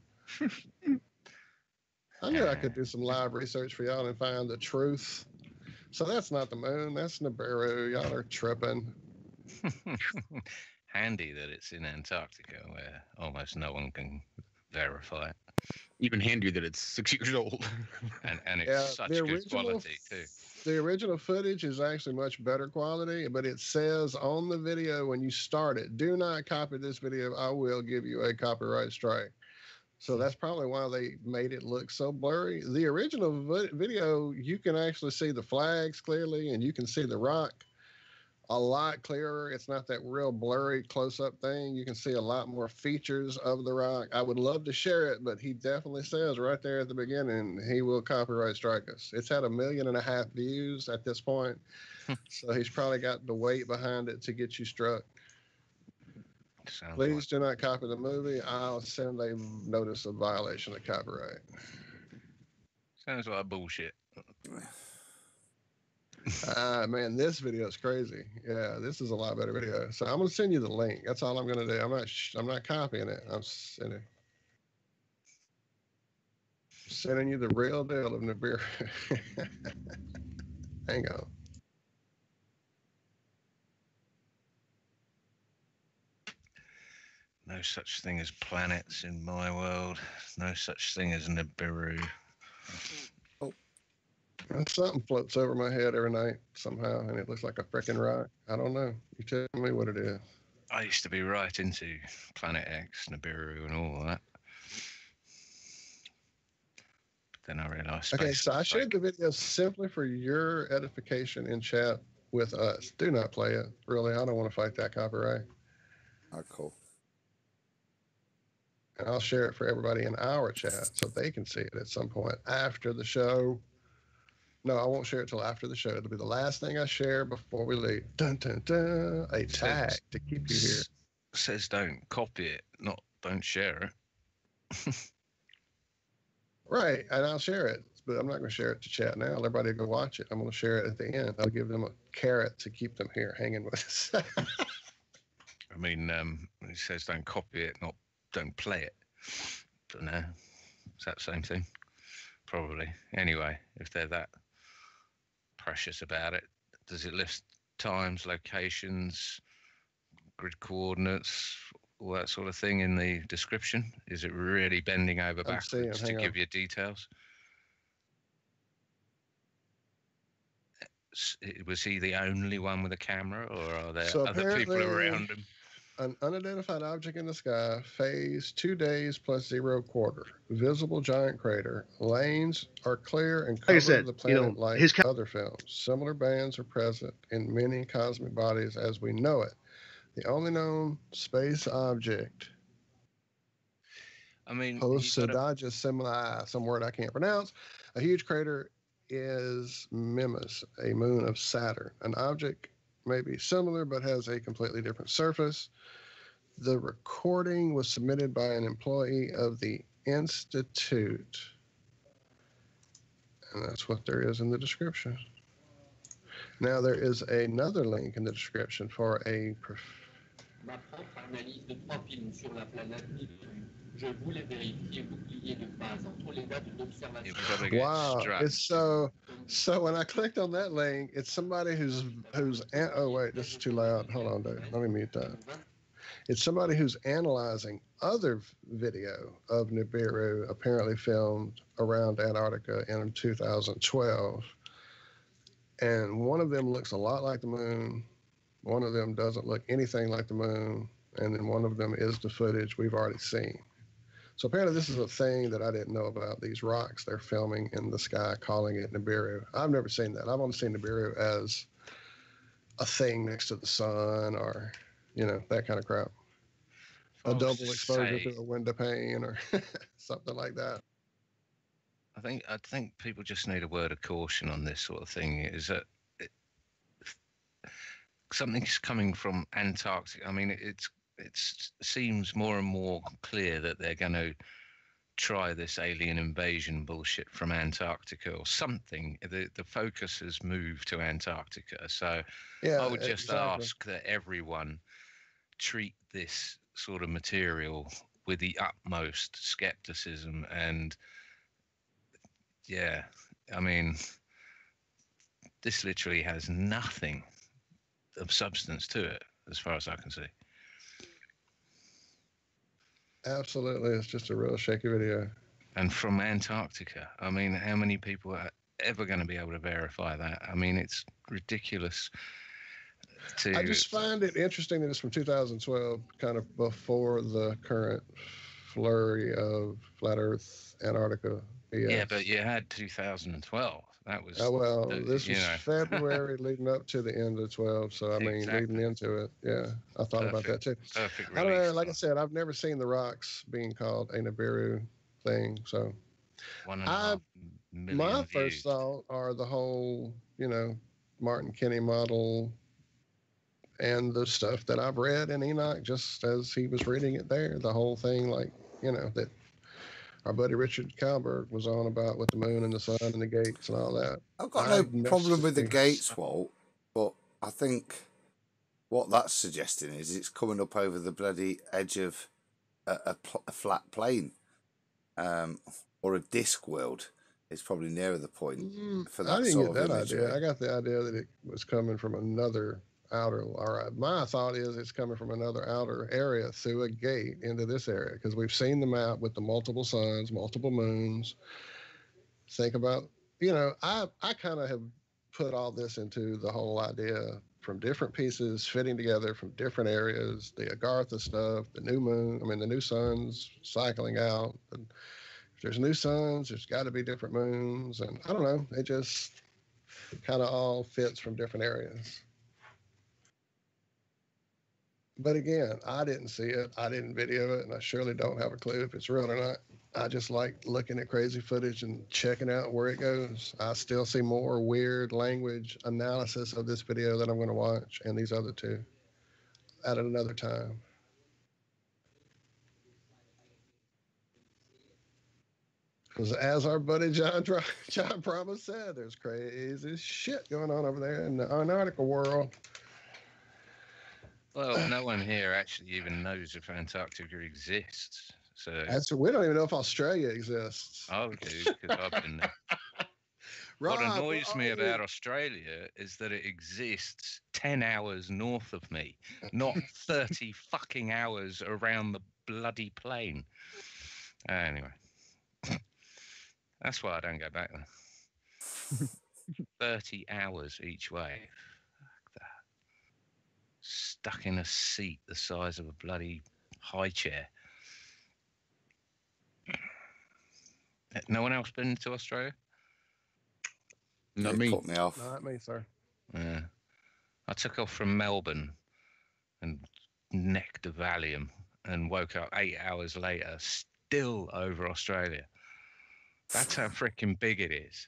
I knew I could do some live research for y'all and find the truth. So that's not the moon, that's Nibiru. Y'all are tripping. Handy that it's in Antarctica where almost no one can verify it. Even handier that it's 6 years old. And it's such good quality too. The original footage is actually much better quality, but it says on the video when you start it, do not copy this video. I will give you a copyright strike. So that's probably why they made it look so blurry. The original video, you can actually see the flags clearly and you can see the rock a lot clearer. It's not that real blurry close-up thing. You can see a lot more features of the rock. I would love to share it, but he definitely says right there at the beginning, he will copyright strike us. It's had 1.5 million views at this point. So he's probably got the weight behind it to get you struck. Please do not copy the movie. I'll send a notice of violation of copyright. Sounds like bullshit. Man, this video is crazy. Yeah, this is a lot better video. So I'm gonna send you the link. That's all I'm gonna do. I'm not copying it. I'm sending you the real deal of Nibiru. Hang on. No such thing as planets in my world. No such thing as Nibiru. Something floats over my head every night somehow, and it looks like a freaking rock. I don't know. You tell me what it is. I used to be right into Planet X, Nibiru, and all that. But then I realised. Okay, so I shared the video simply for your edification in chat with us. Do not play it. Really, I don't want to fight that copyright. Oh, cool. And I'll share it for everybody in our chat so they can see it at some point after the show. No, I won't share it till after the show. It'll be the last thing I share before we leave. Dun, dun, dun. A tag to keep you here. Says don't copy it, not don't share it. Right, and I'll share it, but I'm not going to share it to chat now. Everybody go watch it. I'm going to share it at the end. I'll give them a carrot to keep them here hanging with us. I mean, it says don't copy it, not don't play it. But no, is that the same thing? Probably. Anyway, if they're that precious about it, does it list times, locations, grid coordinates, all that sort of thing in the description? Is it really bending over backwards to give you details? Was he the only one with a camera, or are there other people around him? An unidentified object in the sky, phase 2 days plus 0 quarter. Visible giant crater. Lanes are clear and cover the planet like other films. Similar bands are present in many cosmic bodies as we know it. The only known space object. I mean, Posadaja Simili, some word I can't pronounce. A huge crater is Mimas, a moon of Saturn. An object may be similar but has a completely different surface. The recording was submitted by an employee of the Institute. And that's what there is in the description. Now there is another link in the description for a... Ma propre analyse de 3 films sur la planète Nibiru. Je voulais vérifier bouclier de phase entre les dates d'observation. Wow, it's so when I clicked on that link, it's somebody who's oh wait, this is too loud. Hold on, dude. Let me mute that. It's somebody who's analyzing other video of Nibiru, apparently filmed around Antarctica in 2012. And one of them looks a lot like the moon. One of them doesn't look anything like the moon. And then one of them is the footage we've already seen. So apparently this is a thing that I didn't know about, these rocks they're filming in the sky, calling it Nibiru. I've never seen that. I've only seen Nibiru as a thing next to the sun or, you know, that kind of crap. A double exposure to a window pane or something like that. I think people just need a word of caution on this sort of thing, is that something's coming from Antarctica. I mean, it seems more and more clear that they're going to try this alien invasion bullshit from Antarctica or something. The focus has moved to Antarctica. So Yeah, I would just exactly. ask that everyone treat this sort of material with the utmost skepticism. And yeah, I mean, this literally has nothing of substance to it, as far as I can see. Absolutely, it's just a real shaky video. And from Antarctica, I mean, how many people are ever going to be able to verify that? I mean, it's ridiculous. I just find it interesting that it's from 2012, kind of before the current flurry of flat Earth, Antarctica BS. Yeah, but you had 2012. That was. Oh, well, this was February leading up to the end of 12. So, I mean, leading into it. Yeah, I thought about that too. Perfect. I don't know. Like I said, I've never seen the rocks being called a Nibiru thing. So, 1.5 million my views. first thought are the whole, Martin Kinney model and the stuff that I've read in Enoch, just as he was reading it there. The whole thing, like, that our buddy Richard Kalberg was on about with the moon and the sun and the gates and all that. I've got no problem with the gates, Walt, but I think what that's suggesting is it's coming up over the bloody edge of a flat plane, or a disc world. It's probably nearer the point for that. I didn't sort get of that imagery. idea. I got the idea that it was coming from another outer. All right, my thought is it's coming from another outer area through a gate into this area, because we've seen the map with the multiple suns, multiple moons. Think about, I kind of have put all this into the whole idea from different pieces fitting together from different areas. The Agartha stuff, the new moon, the new suns cycling out. And if there's new suns, there's got to be different moons, and I don't know. It just kind of all fits from different areas. But again, I didn't see it. I didn't video it, and I surely don't have a clue if it's real or not. I just like looking at crazy footage and checking out where it goes. I still see more weird language analysis of this video that I'm going to watch, and these other two at another time. Because as our buddy John Promise said, there's crazy shit going on over there in the Antarctica world. Well, no one here actually even knows if Antarctica exists. So we don't even know if Australia exists. I do, because I've been there. What annoys me about Australia is that it exists 10 hours north of me, not 30 fucking hours around the bloody plane. Anyway, that's why I don't go back there. 30 hours each way. Fuck that. Stuck in a seat the size of a bloody high chair. No one else been to Australia? Not me. Put me off. Not me, sir. Yeah. I took off from Melbourne and necked a Valium and woke up 8 hours later, still over Australia. That's how freaking big it is.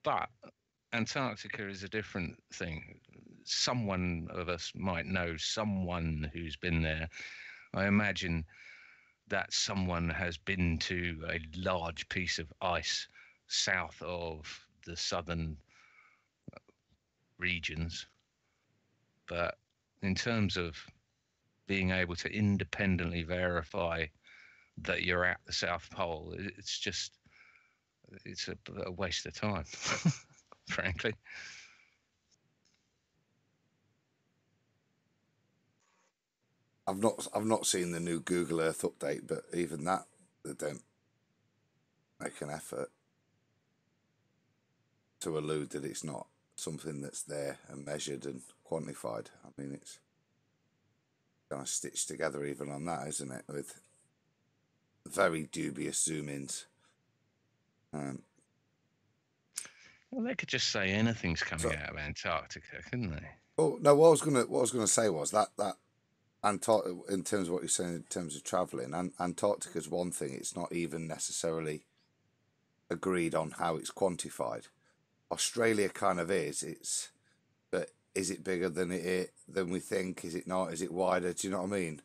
But Antarctica is a different thing. Someone of us might know someone who's been there. I imagine that someone has been to a large piece of ice south of the southern regions. But in terms of being able to independently verify that you're at the South Pole, it's a waste of time, frankly. I've not seen the new Google Earth update, but even that, they don't make an effort to allude that it's not something that's there and measured and quantified. I mean, it's kind of stitched together even on that, isn't it? With very dubious zoom-ins. Well, they could just say anything's coming out of Antarctica, couldn't they? Oh no! What I was gonna say was that Antarctica, in terms of what you're saying in terms of travelling, Antarctica is one thing. It's not even necessarily agreed on how it's quantified. Australia kind of is. But is it bigger than than we think? Is it not? Is it wider? Do you know what I mean?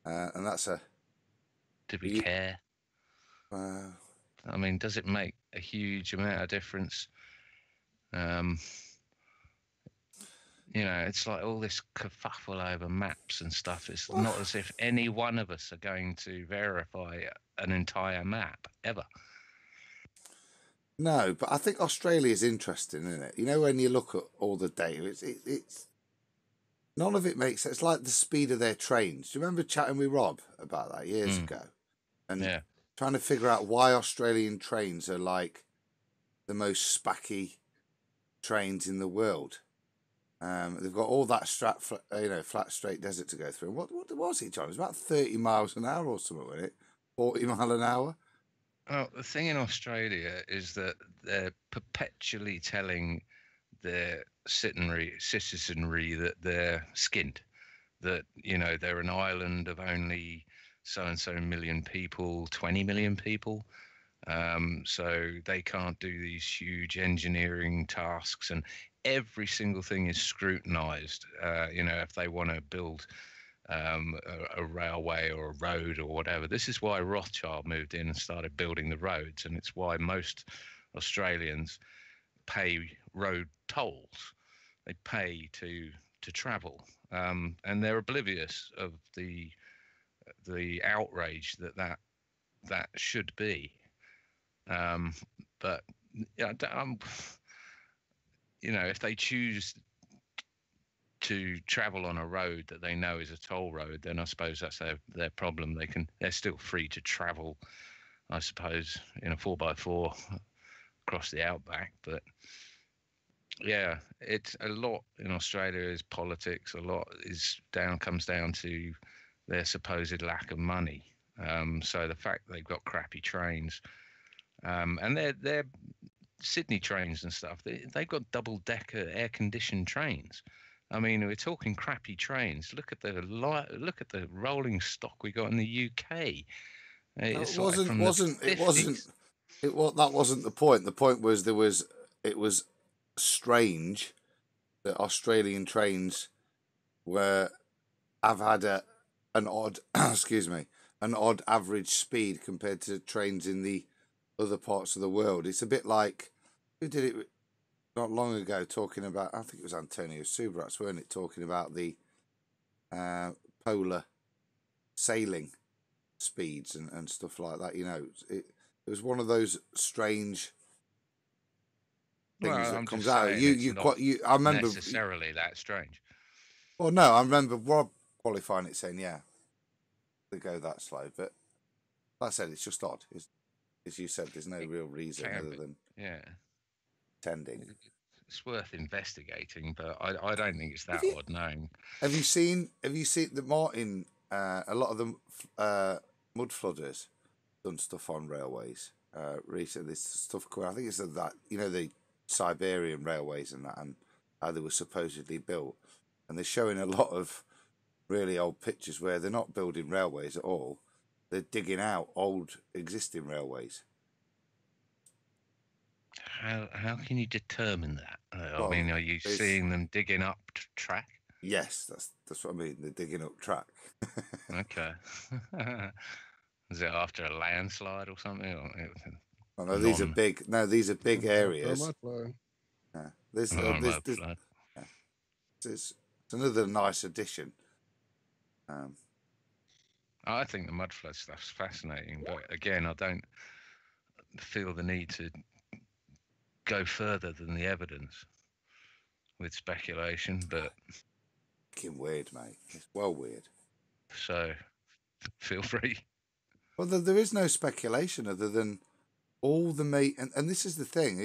And that's a. Do we care? Uh, I mean, does it make a huge amount of difference? You know, it's like all this kerfuffle over maps and stuff. It's not as if any one of us are going to verify an entire map ever. No, but I think Australia is interesting, isn't it? You know, when you look at all the data, it's none of it makes sense. It's like the speed of their trains. Do you remember chatting with Rob about that years ago? And trying to figure out why Australian trains are like the most spacky trains in the world. They've got all that flat straight desert to go through. What was it, John? It was about 30 miles an hour or something, wasn't it? 40 mile an hour. Well, the thing in Australia is that they're perpetually telling their citizenry that they're skinned, that, you know, they're an island of only so and so million people, 20 million people. So they can't do these huge engineering tasks, and every single thing is scrutinized. You know, if they want to build a railway or a road or whatever. This is why Rothschild moved in and started building the roads, and it's why most Australians pay road tolls. They pay to travel, and they're oblivious of the outrage that should be. But yeah, you know, if they choose to travel on a road that they know is a toll road, then I suppose that's their problem. They're still free to travel, I suppose, in a 4x4 across the outback. But yeah, it's a lot in Australia is politics. A lot comes down to their supposed lack of money. So the fact they've got crappy trains, and they're Sydney trains and stuff, they've got double-decker air-conditioned trains. I mean, we're talking crappy trains. Look at the rolling stock we got in the UK. That wasn't the point. The point was it was strange that Australian trains have had an odd an odd average speed compared to trains in the other parts of the world. It's a bit like, who did it not long ago, talking about, I think it was Antonio Subratz, weren't it, talking about the polar sailing speeds and stuff like that. You know, it was one of those strange things that comes out. I remember necessarily that strange. Well, no, I remember Rob qualifying it, saying, yeah, they go that slow. But like I said, it's just odd. As you said, there's no real reason other than pretending. It's worth investigating, but I don't think it's that odd knowing. Have you seen the Martin? A lot of the mud flooders done stuff on railways recently. This stuff, I think it's that, you know, the Siberian railways and that, and how they were supposedly built, and they're showing a lot of really old pictures where they're not building railways at all. They're digging out old existing railways. How can you determine that? I mean, are you seeing them digging up track? Yes, that's what I mean. They're digging up track. Okay. Is it after a landslide or something? Oh, no, these are big. No, these are big areas. Yeah, it's another nice addition. I think the mud flood stuff's fascinating, but again, I don't feel the need to go further than the evidence with speculation. But fucking weird, mate. It's well weird. So feel free. Well, there is no speculation other than all the and this is the thing.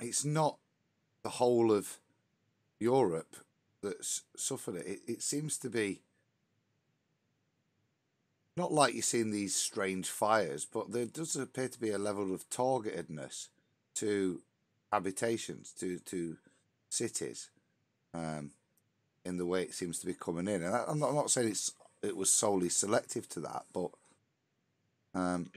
It's not the whole of Europe that's suffered it. It seems to be not like you're seeing these strange fires, but there does appear to be a level of targetedness to habitations, to cities, in the way it seems to be coming in. And I'm not saying it was solely selective to that, but can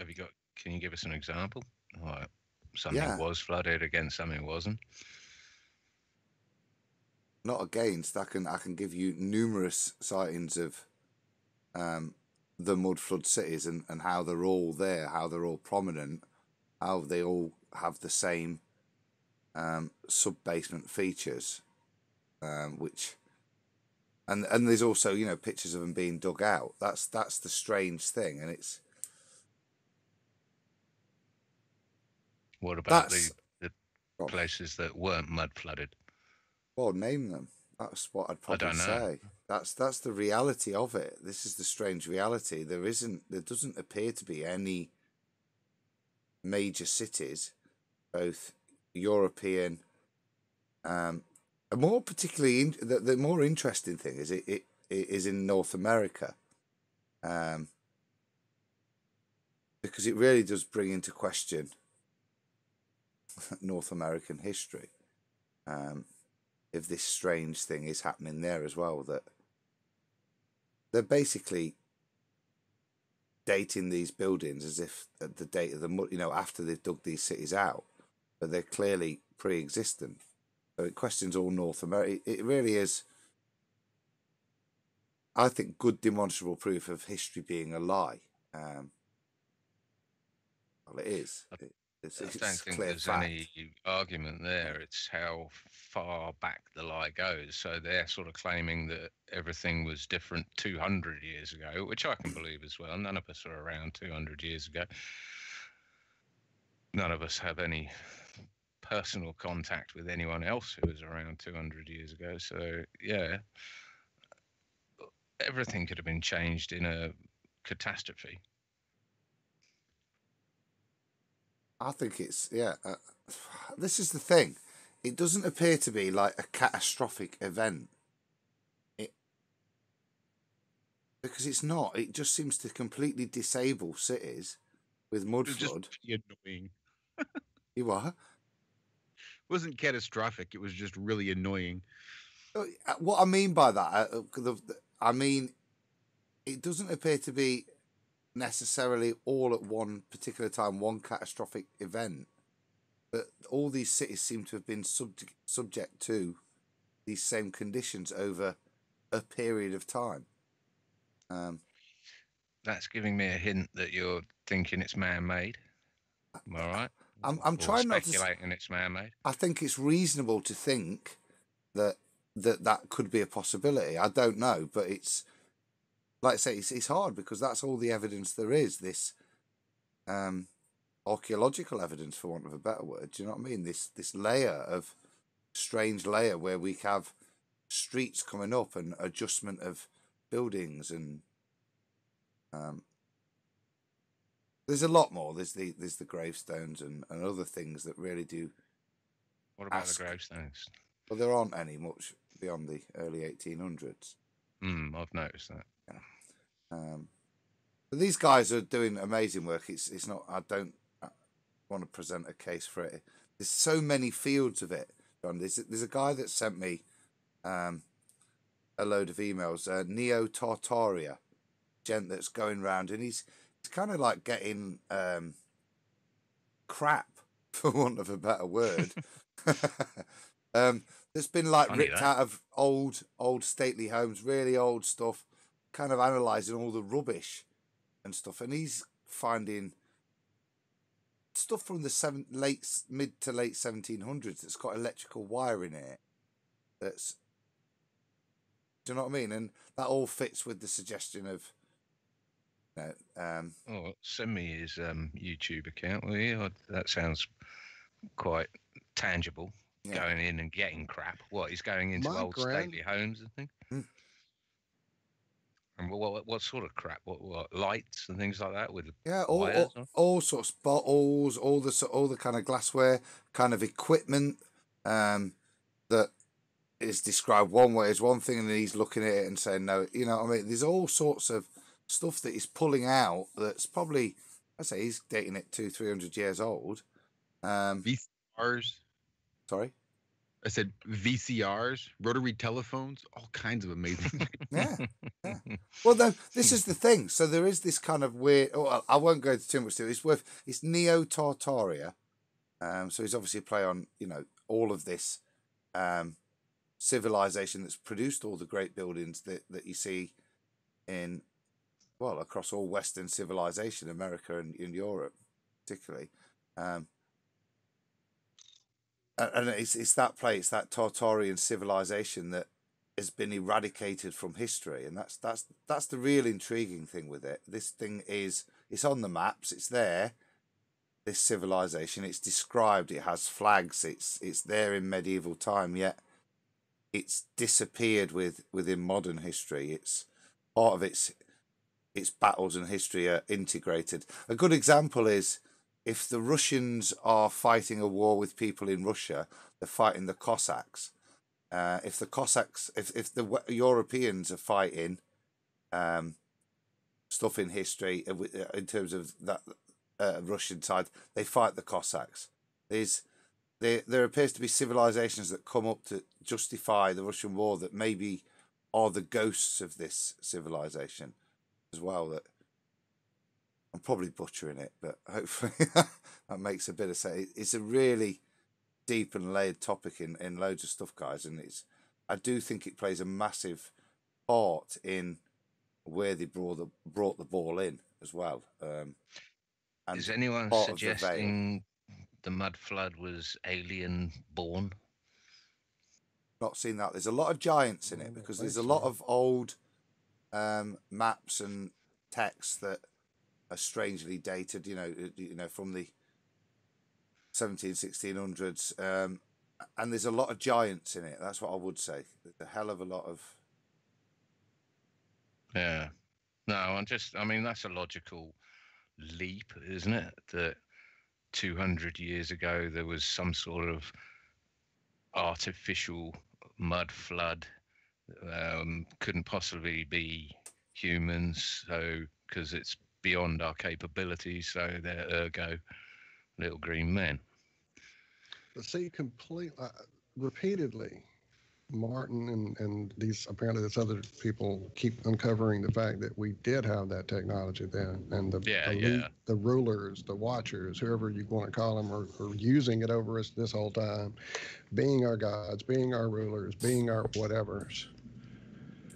you give us an example? Like something was flooded against something wasn't? not against. I can give you numerous sightings of the mud flood cities and how they're all there, how they're all prominent, how they all have the same sub-basement features, which and there's also, you know, pictures of them being dug out. That's the strange thing, and it's What about that's the places that weren't mud flooded? well, name them. That's what I'd I probably don't know. say. That's the reality of it. This is the strange reality. There doesn't appear to be any major cities, both European, and more particularly the more interesting thing is it is in North America, because it really does bring into question North American history. If this strange thing is happening there as well, that they're basically dating these buildings as if at the date of the, you know, after they've dug these cities out, but they're clearly pre-existent. So it questions all North America. It really is, I think, good demonstrable proof of history being a lie. Well, it is. It's I don't think clear there's fact. any argument there. It's how far back the lie goes. So they're sort of claiming that everything was different 200 years ago, which I can believe as well. None of us are around 200 years ago. None of us have any personal contact with anyone else who was around 200 years ago. So, yeah, everything could have been changed in a catastrophe. I think it's, yeah, this is the thing. It doesn't appear to be like a catastrophic event. Because it's not. It just seems to completely disable cities with mud flood. Just annoying. You what? It wasn't catastrophic. It was just really annoying. What I mean by that, I mean, it doesn't appear to be necessarily all at one particular time, one catastrophic event, but all these cities seem to have been subject to these same conditions over a period of time. That's giving me a hint that you're thinking it's man-made. Am I right? I'm trying not to speculating it's man-made. I think it's reasonable to think that could be a possibility. I don't know, but it's like I say, it's hard because that's all the evidence there is. This archaeological evidence, for want of a better word. Do you know what I mean? This strange layer where we have streets coming up and adjustment of buildings, and there's a lot more. There's the gravestones and other things that really do. What about the gravestones? Well, there aren't any much beyond the early 1800s. I've noticed that. Yeah. But these guys are doing amazing work. It's not. I don't want to present a case for it. There's so many fields of it, John. There's a guy that sent me a load of emails. Neo Tartaria, gent that's going round, and he's kind of like getting crap, for want of a better word. That's been like ripped out of old stately homes, really old stuff, kind of analysing all the rubbish and stuff, and he's finding stuff from the mid to late 1700s that's got electrical wire in it. That's, do you know what I mean? And that all fits with the suggestion of. Send me his YouTube account, will you? That sounds quite tangible. Yeah. Going in and getting crap. What, he's going into old stately homes and things? And what sort of crap? What lights and things like that with all sorts of bottles, all the kind of glassware, kind of equipment that is described one way as one thing, and then he's looking at it and saying no. You know what I mean? There's all sorts of stuff that he's pulling out that's probably, I say, he's dating it 200-300 years old. VCRs. Sorry? I said VCRs, rotary telephones, all kinds of amazing things. Yeah. Well, then, this is the thing. So there is this kind of weird. Oh, I won't go into too much to it. It's Neo Tartaria. So he's obviously a play on, all of this civilization that's produced all the great buildings that you see in, well, across all Western civilization, America and in Europe particularly. And it's that place, that Tartarian civilization that has been eradicated from history, and that's the real intriguing thing with it. This thing it's on the maps, it's there. This civilization, it's described, it has flags, it's there in medieval time, yet it's disappeared within modern history. It's part of its battles and history are integrated. A good example is if the Russians are fighting a war with people in Russia, they're fighting the Cossacks. If the Europeans are fighting stuff in history in terms of that Russian side, they fight the Cossacks. There appears to be civilizations that come up to justify the Russian war that maybe are the ghosts of this civilization as well. That I'm probably butchering it, but hopefully that makes a bit of sense. It's a really deep and layered topic in loads of stuff, guys, and I do think it plays a massive part in where they brought the ball in as well. And is anyone part of the veil. suggesting the mud flood was alien born? Not seen that. There's a lot of giants in it because there's a lot of old maps and texts that are strangely dated. You know, from the 1600s, and there's a lot of giants in it. That's what I would say. There's a hell of a lot of. Yeah. No, I mean, that's a logical leap, isn't it? That 200 years ago there was some sort of artificial mud flood. Couldn't possibly be humans, so because it's beyond our capabilities, so they're ergo little green men. But see, repeatedly, Martin and these other people keep uncovering the fact that we did have that technology then, and the rulers, the watchers, whoever you want to call them, are using it over us this whole time, being our gods, being our rulers, being our whatevers.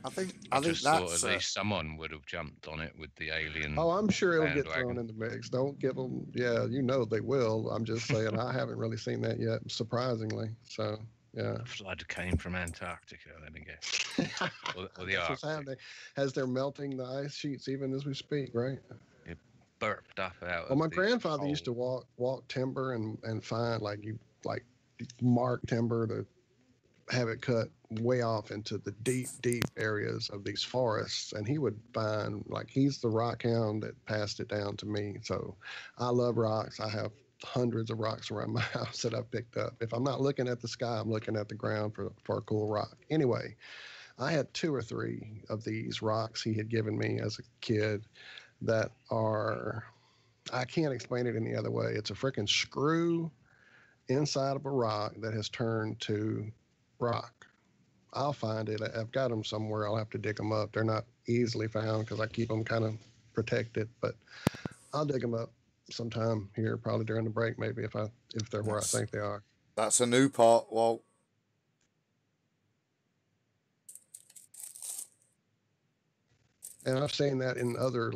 I think that's thought at least someone would have jumped on it with the alien. Oh, I'm sure it'll bandwagon. get thrown in the mix. Don't give them. Yeah, they will. I'm just saying I haven't really seen that yet, surprisingly. So. Yeah. The flood came from Antarctica, let me guess. or the Arctic. What's happening. As they're melting the ice sheets even as we speak, right? It burped up out. Well, my grandfather used to walk timber and find mark timber to have it cut way off into the deep areas of these forests, and he would find, he's the rock hound that passed it down to me. So I love rocks. I have hundreds of rocks around my house that I've picked up. If I'm not looking at the sky, I'm looking at the ground for a cool rock. Anyway, I had 2 or 3 of these rocks he had given me as a kid that are, I can't explain it any other way. It's a freaking screw inside of a rock that has turned to rock. I'll find it. I've got them somewhere. I'll have to dig them up. They're not easily found because I keep them kind of protected, but I'll dig them up sometime here, probably during the break, maybe if they're where I think they are. That's a new part, Walt. And I've seen that in other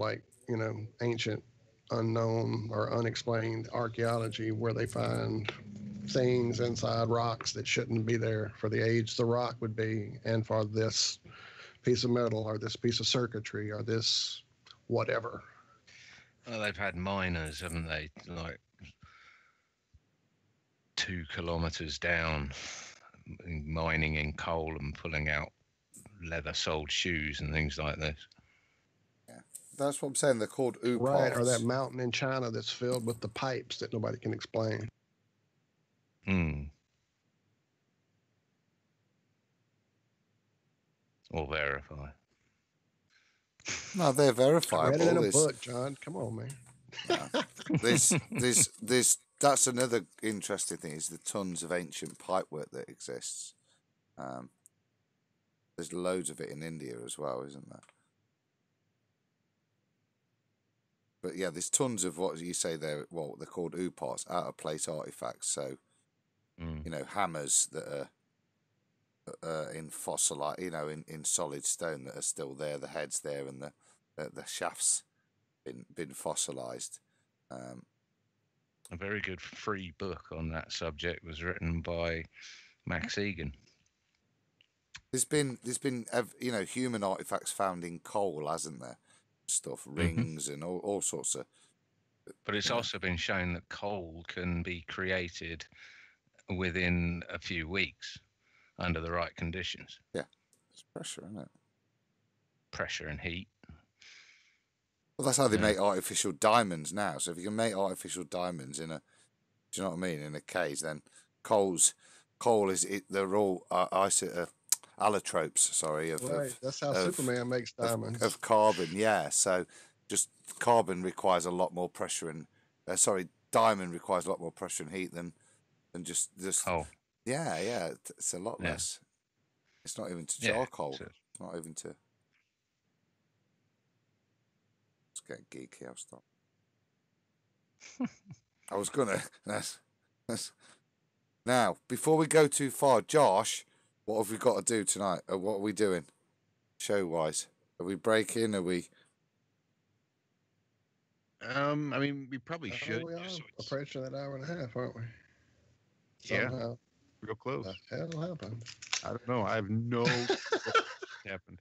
ancient, unknown or unexplained archaeology where they find things inside rocks that shouldn't be there for the age the rock would be, and for this piece of metal or this piece of circuitry or this whatever. Well, they've had miners, haven't they? 2 kilometers down, mining in coal and pulling out leather-soled shoes and things like this. Yeah, that's what I'm saying. They're called ooparts. Right, or that mountain in China that's filled with the pipes that nobody can explain. Or verify. No, they're verifiable. I read it in a book, John. Come on, man. That's another interesting thing, is the tons of ancient pipework that exists. There's loads of it in India as well, isn't there? But yeah, there's tons of what you say there. Well, they're called ooparts, out of place artifacts. So, hammers that are in fossilite, in solid stone that are still there. The head's there, and the shafts been fossilized. A very good free book on that subject was written by Max Egan. There's been human artifacts found in coal, hasn't there? Stuff, rings, and all sorts of. But it's also been shown that coal can be created within a few weeks under the right conditions. Yeah, it's pressure, isn't it? Pressure and heat. Well, that's how they make artificial diamonds now. So if you can make artificial diamonds do you know what I mean, in a cage, then coal is it. They're all allotropes. Sorry, that's how Superman makes diamonds of carbon. Yeah, so just carbon requires a lot more pressure and diamond requires a lot more pressure and heat than just coal. Yeah, it's a lot less. It's not even to charcoal. It's not even to. It's getting geeky. I'll stop. I was gonna. That's. Now, before we go too far, Josh, what have we got to do tonight? What are we doing, show-wise? Are we breaking? Are we? I mean, we probably should. We are approaching that hour and a half, aren't we? Yeah. Somehow. Real close. What the hell happened? I don't know. I have no what happened.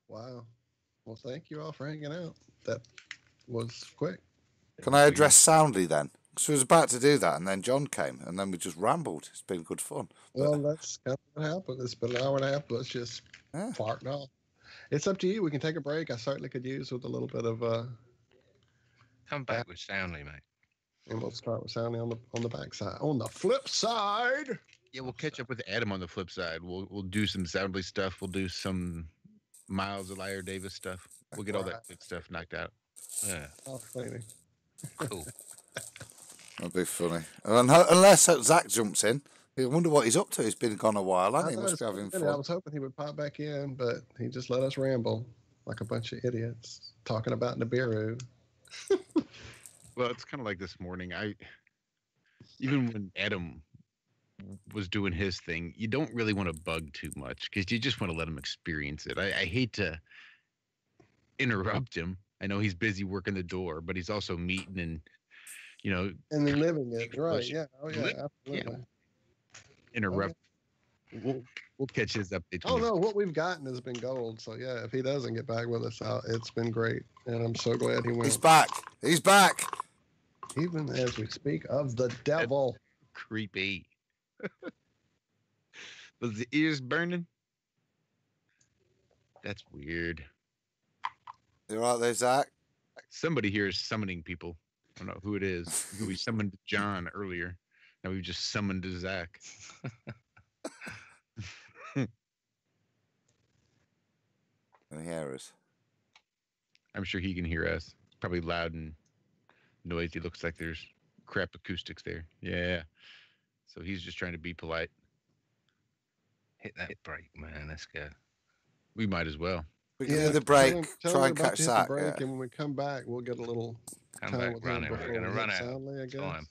Wow. Well, thank you all for hanging out. That was quick. Can I address soundly then? Because we was about to do that, and then John came, and then we just rambled. It's been good fun. Well, that's kind of what happened. It's been an hour and a half. Let's just fart off. It's up to you. We can take a break. I certainly could use with a little bit of. Come back with Soundly, mate. And we'll start with Soundly on the back side. On the flip side. Yeah, we'll catch up with Adam on the flip side. We'll do some Soundly stuff. We'll do some Miles Eliar Davis stuff. We'll get all that good stuff knocked out. Yeah. Oh, funny. Cool. That'd be funny. Unless Zach jumps in. I wonder what he's up to. He's been gone a while, hasn't he? Must be having fun. I was hoping he would pop back in, but he just let us ramble like a bunch of idiots talking about Nibiru. Well, it's kind of like this morning. Even when Adam was doing his thing, you don't really want to bug too much because you just want to let him experience it. I hate to interrupt him. I know he's busy working the door, but he's also meeting and and then living it, right? Yeah, absolutely. Yeah. Interrupt. We'll catch his update. Oh no, what we've gotten has been gold. So yeah, if he doesn't get back with us, it's been great, and I'm so glad he went. He's back. He's back. Even as we speak of the devil. That's creepy. Was the ears burning? That's weird. You right there, Zach? Somebody here is summoning people. I don't know who it is. We summoned John earlier. Now we've just summoned Zach. Can he hear us? I'm sure he can hear us. Probably loud and noisy. Looks like there's crap acoustics there. Yeah. So he's just trying to be polite. Hit that break, man. Let's go. We might as well. We can do the break. Try and catch Zach. And when we come back, we'll get a little. Come back running. We're going to run out of time.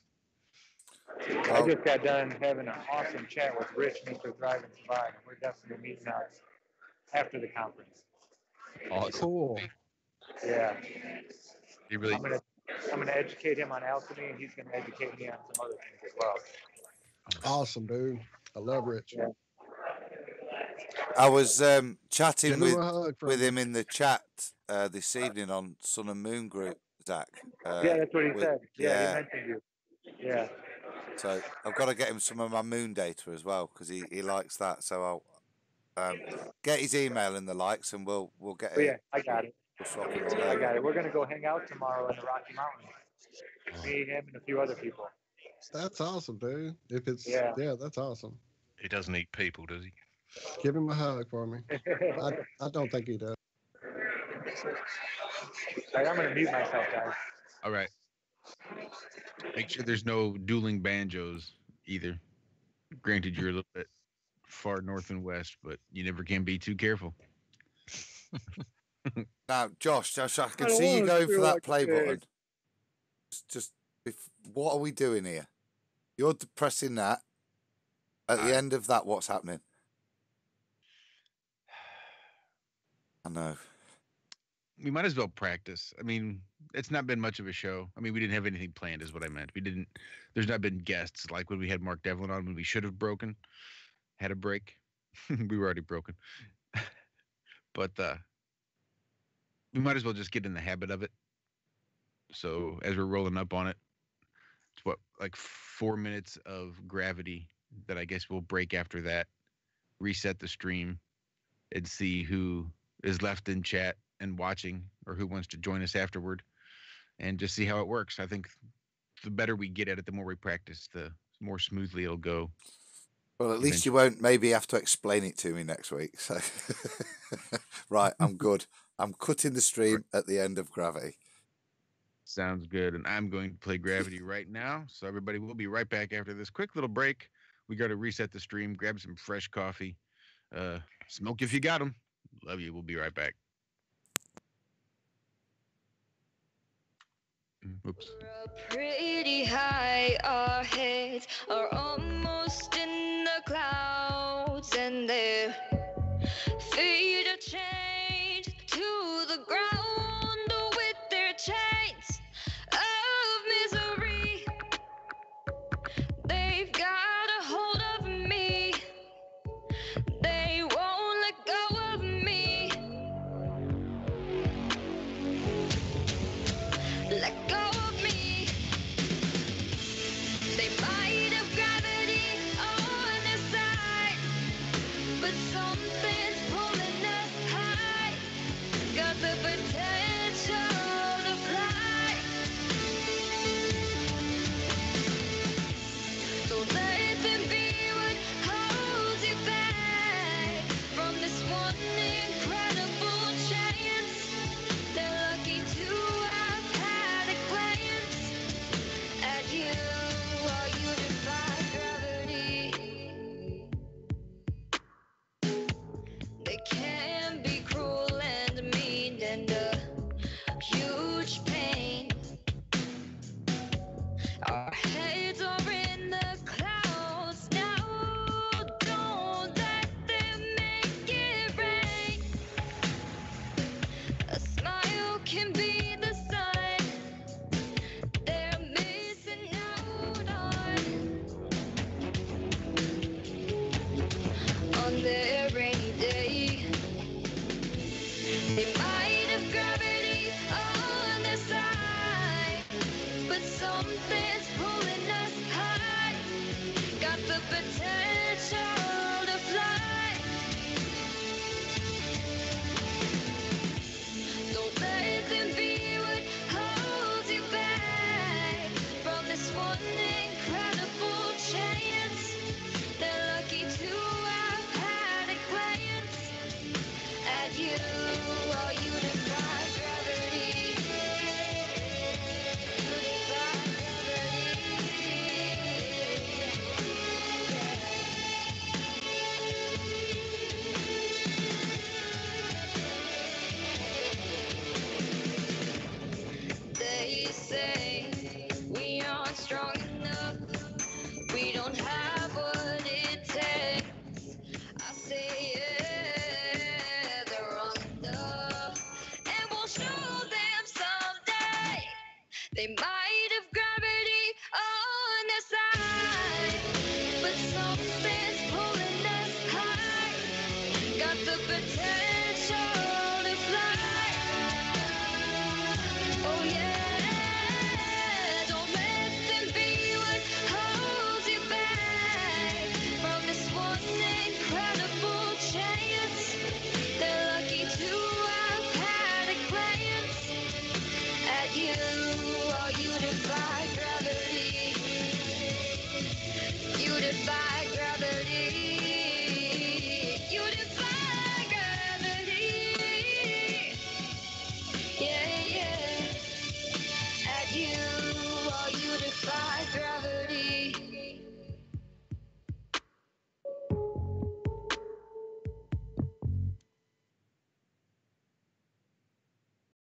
I just got done having an awesome chat with Rich Mr. Drive and Survive. We're definitely meeting up after the conference. Awesome. Cool. Yeah. He really. I'm gonna educate him on alchemy, and he's gonna educate me on some other things as well. Awesome, dude. I love Rich. Yeah. I was chatting with him in the chat this evening on Sun and Moon Group, Zach. Yeah, that's what he said. Yeah, he mentioned you. Yeah. So I've got to get him some of my moon data as well because he likes that. So I'll get his email and the likes, and we'll get it. Yeah, I got it. I got it. We're gonna go hang out tomorrow in the Rocky Mountains. Me, him, and a few other people. That's awesome, dude. If it's that's awesome. He doesn't eat people, does he? Give him a hug for me. I don't think he does. All right, I'm gonna mute myself, guys. All right. Make sure there's no dueling banjos either. Granted, you're a little bit far north and west, but you never can be too careful. Now, Josh, I can see you going for that play button. Just what are we doing here? You're pressing that. At the end of that, what's happening? I know. We might as well practice. I mean, it's not been much of a show. I mean, we didn't have anything planned, is what I meant. There's not been guests like when we had Mark Devlin on when we should have had a break. We were already broken. But we might as well just get in the habit of it. So as we're rolling up on it, it's like 4 minutes of gravity that I guess we'll break after that, reset the stream, and see who is left in chat and watching or who wants to join us afterward, and just see how it works. I think the better we get at it, the more we practice, the more smoothly it'll go. Well, at least you won't maybe have to explain it to me next week. So, right, I'm good. I'm cutting the stream at the end of Gravity. Sounds good. And I'm going to play Gravity right now. So everybody, we'll be right back after this quick little break. We got to reset the stream, grab some fresh coffee, smoke if you got them. Love you. We'll be right back. Oops. Pretty high